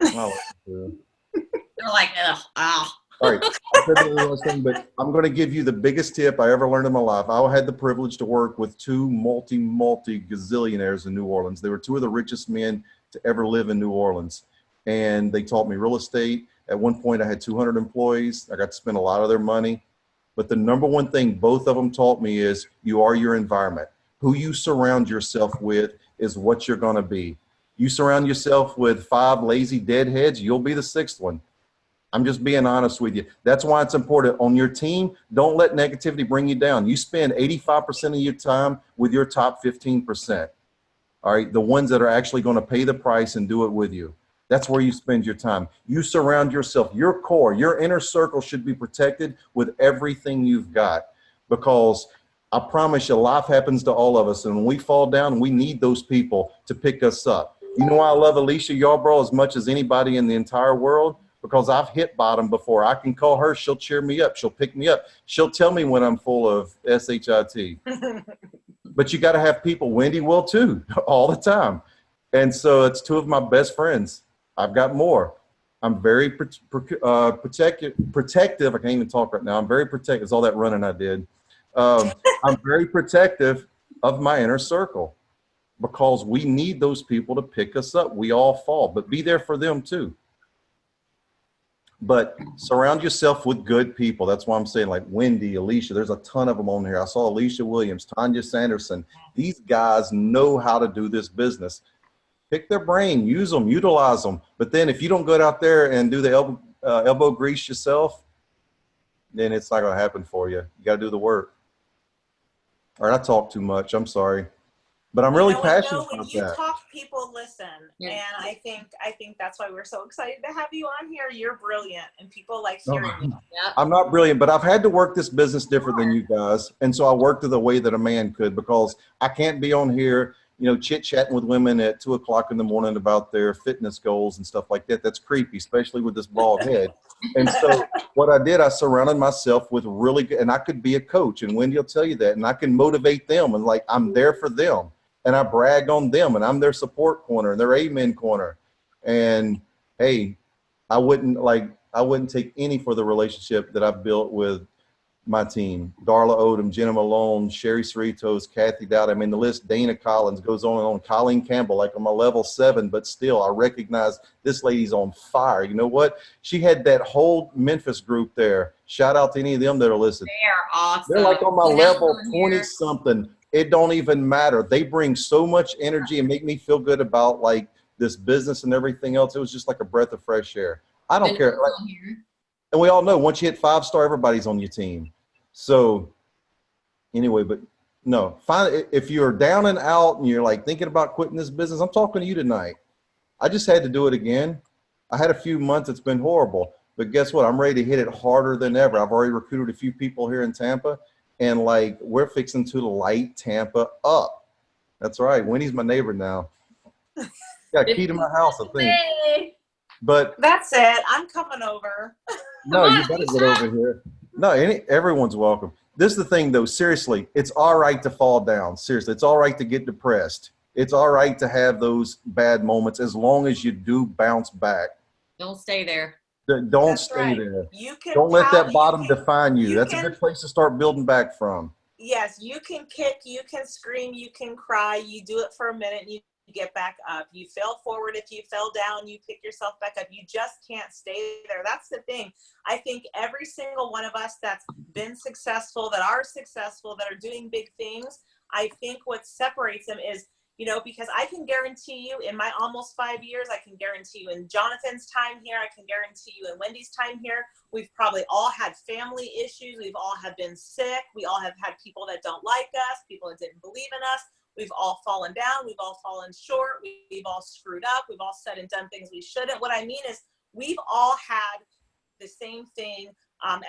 Oh, yeah. They're like, ugh, ah. All right. I said the last thing, but I'm going to give you the biggest tip I ever learned in my life. I had the privilege to work with 2 multi gazillionaires in New Orleans. They were 2 of the richest men to ever live in New Orleans. And they taught me real estate. At one point I had 200 employees. I got to spend a lot of their money. But the number one thing both of them taught me is you are your environment. Who you surround yourself with is what you're going to be. You surround yourself with 5 lazy deadheads, you'll be the 6th one. I'm just being honest with you. That's why it's important on your team. Don't let negativity bring you down. You spend 85% of your time with your top 15%. All right. The ones that are actually going to pay the price and do it with you. That's where you spend your time. You surround yourself, your core, your inner circle should be protected with everything you've got, because I promise you life happens to all of us. And when we fall down, we need those people to pick us up. You know why I love Alicia Yarbrough as much as anybody in the entire world? Because I've hit bottom before. I can call her. She'll cheer me up. She'll pick me up. She'll tell me when I'm full of SHIT. But you got to have people. Wendy will too, all the time. And so it's 2 of my best friends. I've got more. I'm very protective. I can't even talk right now. I'm very protective. It's all that running I did. I'm very protective of my inner circle, because we need those people to pick us up. We all fall, but be there for them too. But surround yourself with good people. That's why I'm saying, like Wendy, Alicia, there's a ton of them on here. I saw Alicia Williams, Tanya Sanderson. These guys know how to do this business. Pick their brain, use them, utilize them. But then if you don't go out there and do the elbow grease yourself, then it's not going to happen for you. You got to do the work. All right, I talk too much. I'm sorry. But I'm really passionate when about you that. talk, people listen. Yeah. And I think that's why we're so excited to have you on here. You're brilliant and people like hearing you. Yep. I'm not brilliant, but I've had to work this business different than you guys. And so I worked it the way that a man could, because I can't be on here, chit-chatting with women at 2 o'clock in the morning about their fitness goals and stuff like that. That's creepy, especially with this bald head. And so what I did, I surrounded myself with really good, and I could be a coach, and Wendy will tell you that, and I can motivate them, and like I'm there for them. And I brag on them, and I'm their support corner and their amen corner. And hey, I wouldn't take any for the relationship that I've built with my team. Darla Odom, Jenna Malone, Sherry Cerritos, Kathy Dowd. I mean, the list, Dana Collins goes on and on. Colleen Campbell, like on my level 7, but still I recognize this lady's on fire. You know what? She had that whole Memphis group there. Shout out to any of them that are listening. They are awesome. They're like on my You have level them here. 20 something. It don't even matter. They bring so much energy and make me feel good about like this business and everything else. It was just like a breath of fresh air. I don't care. Like, On here. and we all know once you hit 5-star, everybody's on your team. So anyway, but no, if you're down and out and you're like thinking about quitting this business, I'm talking to you tonight. I just had to do it again. I had a few months. It's been horrible, but guess what? I'm ready to hit it harder than ever. I've already recruited a few people here in Tampa. And like, we're fixing to light Tampa up. That's right. Winnie's my neighbor now. Got a key to my house, I think. Hey. But That's it. I'm coming over. no, Come you on, better get Alicia. over here. No, everyone's welcome. This is the thing, though. Seriously, it's all right to fall down. Seriously, it's all right to get depressed. It's all right to have those bad moments as long as you do bounce back. Don't stay there. Don't That's stay right. there. You can Don't let pout, that bottom define you. you That's a can- good place to start building back from. Yes, you can kick, you can scream, you can cry. You do it for a minute and you get back up. You fell forward. If you fell down, you pick yourself back up. You just can't stay there. That's the thing. I think every single one of us that's been successful, that are successful, that are doing big things, I think what separates them is, because I can guarantee you in my almost 5 years, I can guarantee you in Jonathan's time here, I can guarantee you in Wendy's time here, we've probably all had family issues. We've all have been sick. We all have had people that don't like us, people that didn't believe in us. We've all fallen down. We've all fallen short. We've all screwed up. We've all said and done things we shouldn't. What I mean is we've all had the same thing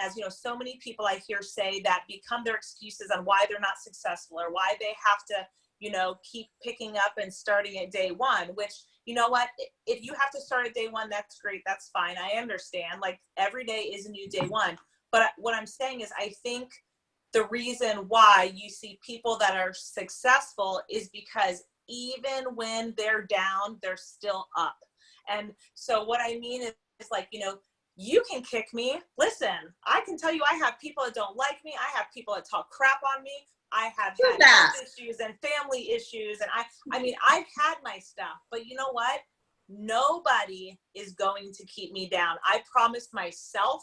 as, so many people I hear say that become their excuses on why they're not successful or why they have to, keep picking up and starting at day one, which, you know what, if you have to start at day one, that's great. That's fine. I understand. Like every day is a new day one. But what I'm saying is I think the reason why you see people that are successful is because even when they're down, they're still up. And so what I mean is like, you can kick me. Listen, I can tell you I have people that don't like me. I have people that talk crap on me. I have had health issues and family issues. And I mean, I've had my stuff, but you know what? Nobody is going to keep me down. I promised myself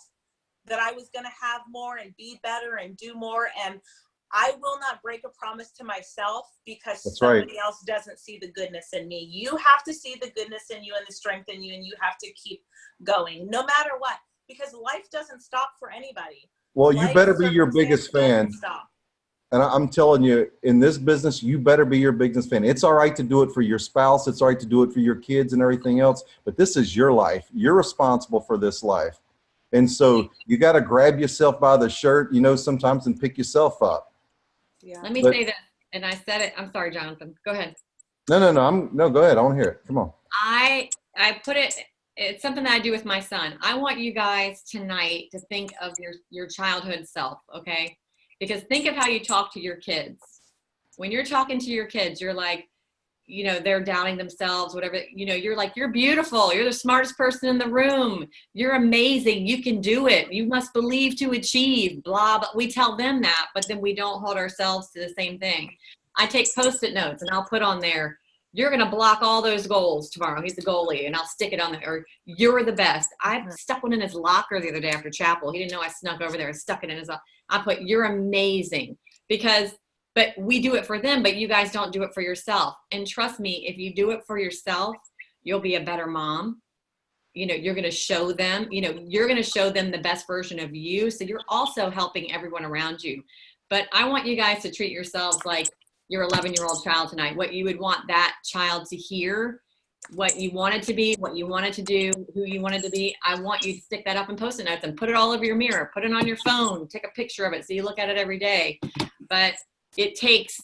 that I was going to have more and be better and do more. And I will not break a promise to myself because That's right. somebody else doesn't see the goodness in me. You have to see the goodness in you and the strength in you, and you have to keep going no matter what, because life doesn't stop for anybody. Well, you Life better be your biggest fan. doesn't stop. And I'm telling you, in this business, you better be your biggest fan. It's all right to do it for your spouse. It's all right to do it for your kids and everything else. But this is your life. You're responsible for this life. And so you got to grab yourself by the shirt, you know, sometimes and pick yourself up. Yeah. Let me But- say this, and I said it. I'm sorry, Jonathan. Go ahead. No, go ahead. I want to hear it. Come on. I put it. It's something that I do with my son. I want you guys tonight to think of your childhood self, okay? Because think of how you talk to your kids. When you're talking to your kids, you're like, you know, they're doubting themselves, whatever, you know, you're like, you're beautiful. You're the smartest person in the room. You're amazing. You can do it. You must believe to achieve, blah, blah. We tell them that, but then we don't hold ourselves to the same thing. I take Post-it notes and I'll put on there, you're going to block all those goals tomorrow. He's the goalie, and I'll stick it on there. Or you're the best. I stuck one in his locker the other day after chapel. He didn't know I snuck over there. I stuck it in his locker. I put, you're amazing. But we do it for them, but you guys don't do it for yourself. And trust me, if you do it for yourself, you'll be a better mom. You know, you're going to show them, you know, you're going to show them the best version of you. So you're also helping everyone around you. But I want you guys to treat yourselves like your 11-year-old child tonight, what you would want that child to hear, what you wanted to be, what you wanted to do, who you wanted to be. I want you to stick that up in Post-it notes and put it all over your mirror, put it on your phone, take a picture of it so you look at it every day. But it takes,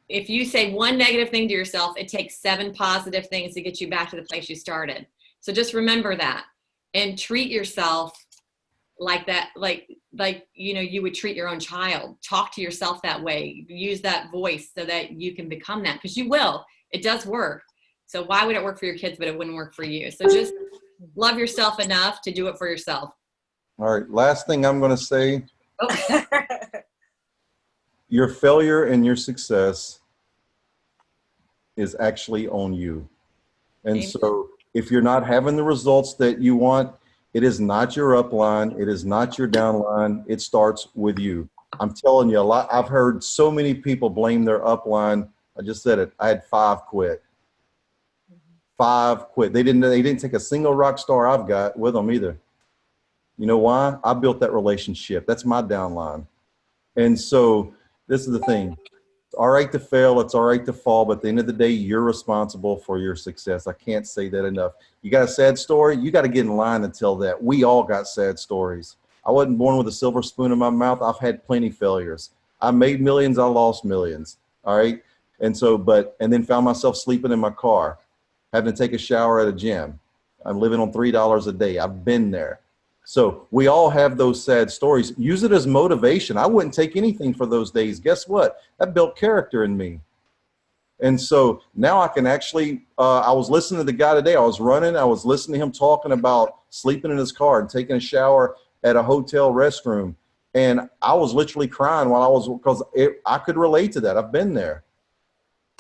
if you say one negative thing to yourself, it takes 7 positive things to get you back to the place you started. So just remember that and treat yourself like that, like, you know, you would treat your own child. Talk to yourself that way. Use that voice so that you can become that, because you will. It does work. So why would it work for your kids, but it wouldn't work for you? So just love yourself enough to do it for yourself. All right. Last thing I'm going to say, Oh. your failure and your success is actually on you. And Amen. so if you're not having the results that you want, it is not your upline. It is not your downline. It starts with you. I'm telling you, I've heard so many people blame their upline. I just said it. I had 5 quit. 5 quit. They didn't take a single rock star I've got with them either. You know why? I built that relationship. That's my downline. And so this is the thing. It's all right to fail. It's all right to fall. But at the end of the day, you're responsible for your success. I can't say that enough. You got a sad story? You got to get in line and tell that. We all got sad stories. I wasn't born with a silver spoon in my mouth. I've had plenty failures. I made millions. I lost millions. All right. And so, and then found myself sleeping in my car, having to take a shower at a gym. I'm living on $3 a day. I've been there. So we all have those sad stories. Use it as motivation. I wouldn't take anything for those days. Guess what? That built character in me. And so now I can actually, I was listening to the guy today. I was running. I was listening to him talking about sleeping in his car and taking a shower at a hotel restroom. And I was literally crying because I could relate to that. I've been there.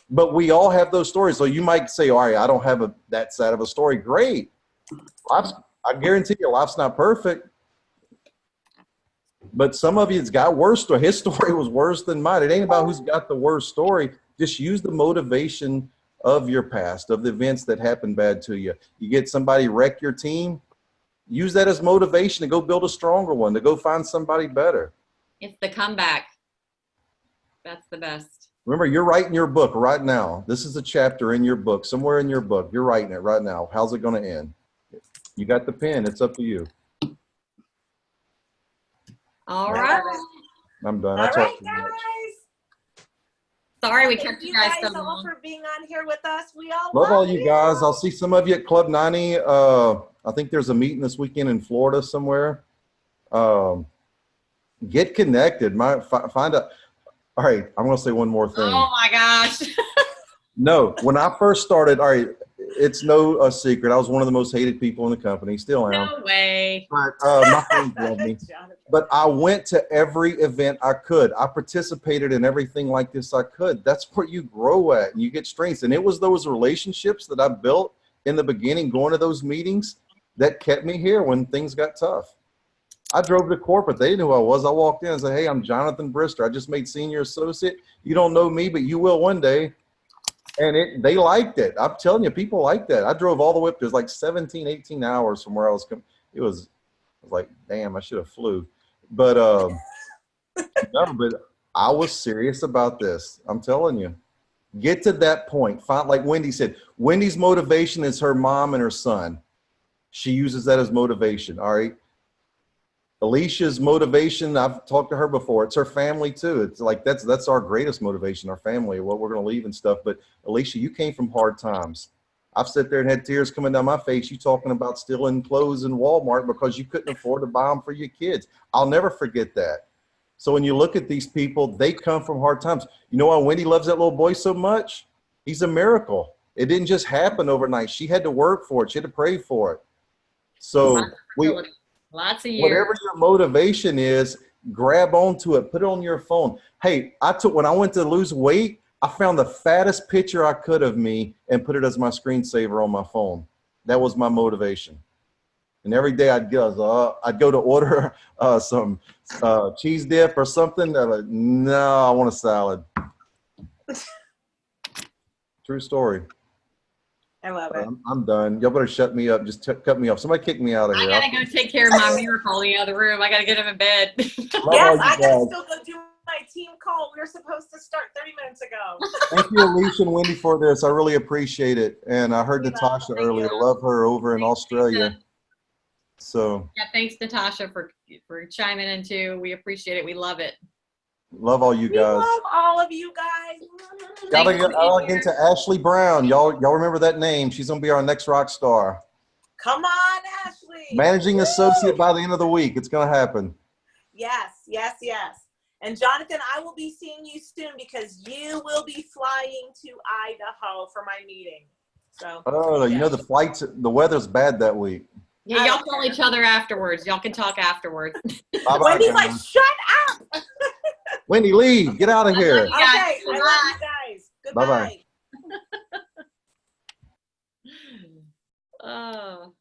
But we all have those stories. So you might say, all right, I don't have that sad of a story. Great. I guarantee you life's not perfect. But some of you, it's got worse. His story was worse than mine. It ain't about who's got the worst story. Just use the motivation of your past, of the events that happened bad to you. You get somebody wreck your team, use that as motivation to go build a stronger one, to go find somebody better. It's the comeback. That's the best. Remember, you're writing your book right now. This is a chapter in your book, somewhere in your book. You're writing it right now. How's it going to end? You got the pen. It's up to you. All right. I'm done. All I talked right, too much. guys. Sorry we Thank kept you you guys guys so all long. for being on here with us. We all Love all you guys. I'll see some of you at Club 90. I think there's a meeting this weekend in Florida somewhere. Get connected. Find out. All right, I'm going to say one more thing. Oh my gosh. No, when I first started, all right, it's no secret. I was one of the most hated people in the company. Still am. No way. But my friends love me. But I went to every event I could. I participated in everything like this I could. That's where you grow at and you get strengths. And it was those relationships that I built in the beginning, going to those meetings, that kept me here when things got tough. I drove to corporate. They knew who I was. I walked in and said, hey, I'm Jonathan Brister. I just made senior associate. You don't know me, but you will one day. And they liked it. I'm telling you, people like that. I drove all the way up. There's like 17, 18 hours from where I was. I was like, damn, I should have flew. But, no, but I was serious about this. I'm telling you. Get to that point. Find, like Wendy said, Wendy's motivation is her mom and her son. She uses that as motivation. All right. Alicia's motivation, I've talked to her before. It's her family too. It's like that's our greatest motivation, our family, what we're going to leave and stuff. But Alicia, you came from hard times. I've sat there and had tears coming down my face. You talking about stealing clothes in Walmart because you couldn't afford to buy them for your kids. I'll never forget that. So when you look at these people, they come from hard times. You know why Wendy loves that little boy so much? He's a miracle. It didn't just happen overnight. She had to work for it. She had to pray for it. So lots of years. Whatever your motivation is, grab onto it. Put it on your phone. Hey, when I went to lose weight, I found the fattest picture I could of me and put it as my screensaver on my phone. That was my motivation. And every day I'd go to order some cheese dip or something. I'm like, no, I want a salad. True story. I love it. I'm done. Y'all better shut me up. Just cut me off. Somebody kick me out of here. I gotta go take care of my miracle in the other room. I gotta get him in bed. Yes, I gotta still go do my team call. We were supposed to start 30 minutes ago. Thank you, Alicia and Wendy, for this. I really appreciate it. And I heard Natasha earlier. Love her over in Australia. So yeah, thanks Natasha for chiming in too. We appreciate it. We love it. Love all you We guys. love all of you guys. Gotta get into Ashley Brown. Y'all remember that name? She's gonna be our next rock star. Come on, Ashley. Managing associate by the end of the week. It's gonna happen. Yes, yes, yes. And Jonathan, I will be seeing you soon because you will be flying to Idaho for my meeting. So. Oh, you know the weather's bad that week. Yeah, y'all call each other afterwards. Y'all can talk afterwards. Bye-bye, Wendy's guys. like, shut up. Wendy, leave. Get out of here. Okay, I love you guys. Goodbye. Bye-bye. Oh.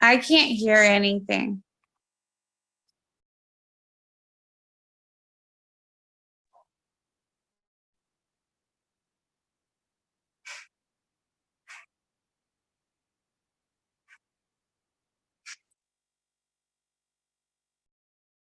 I can't hear anything.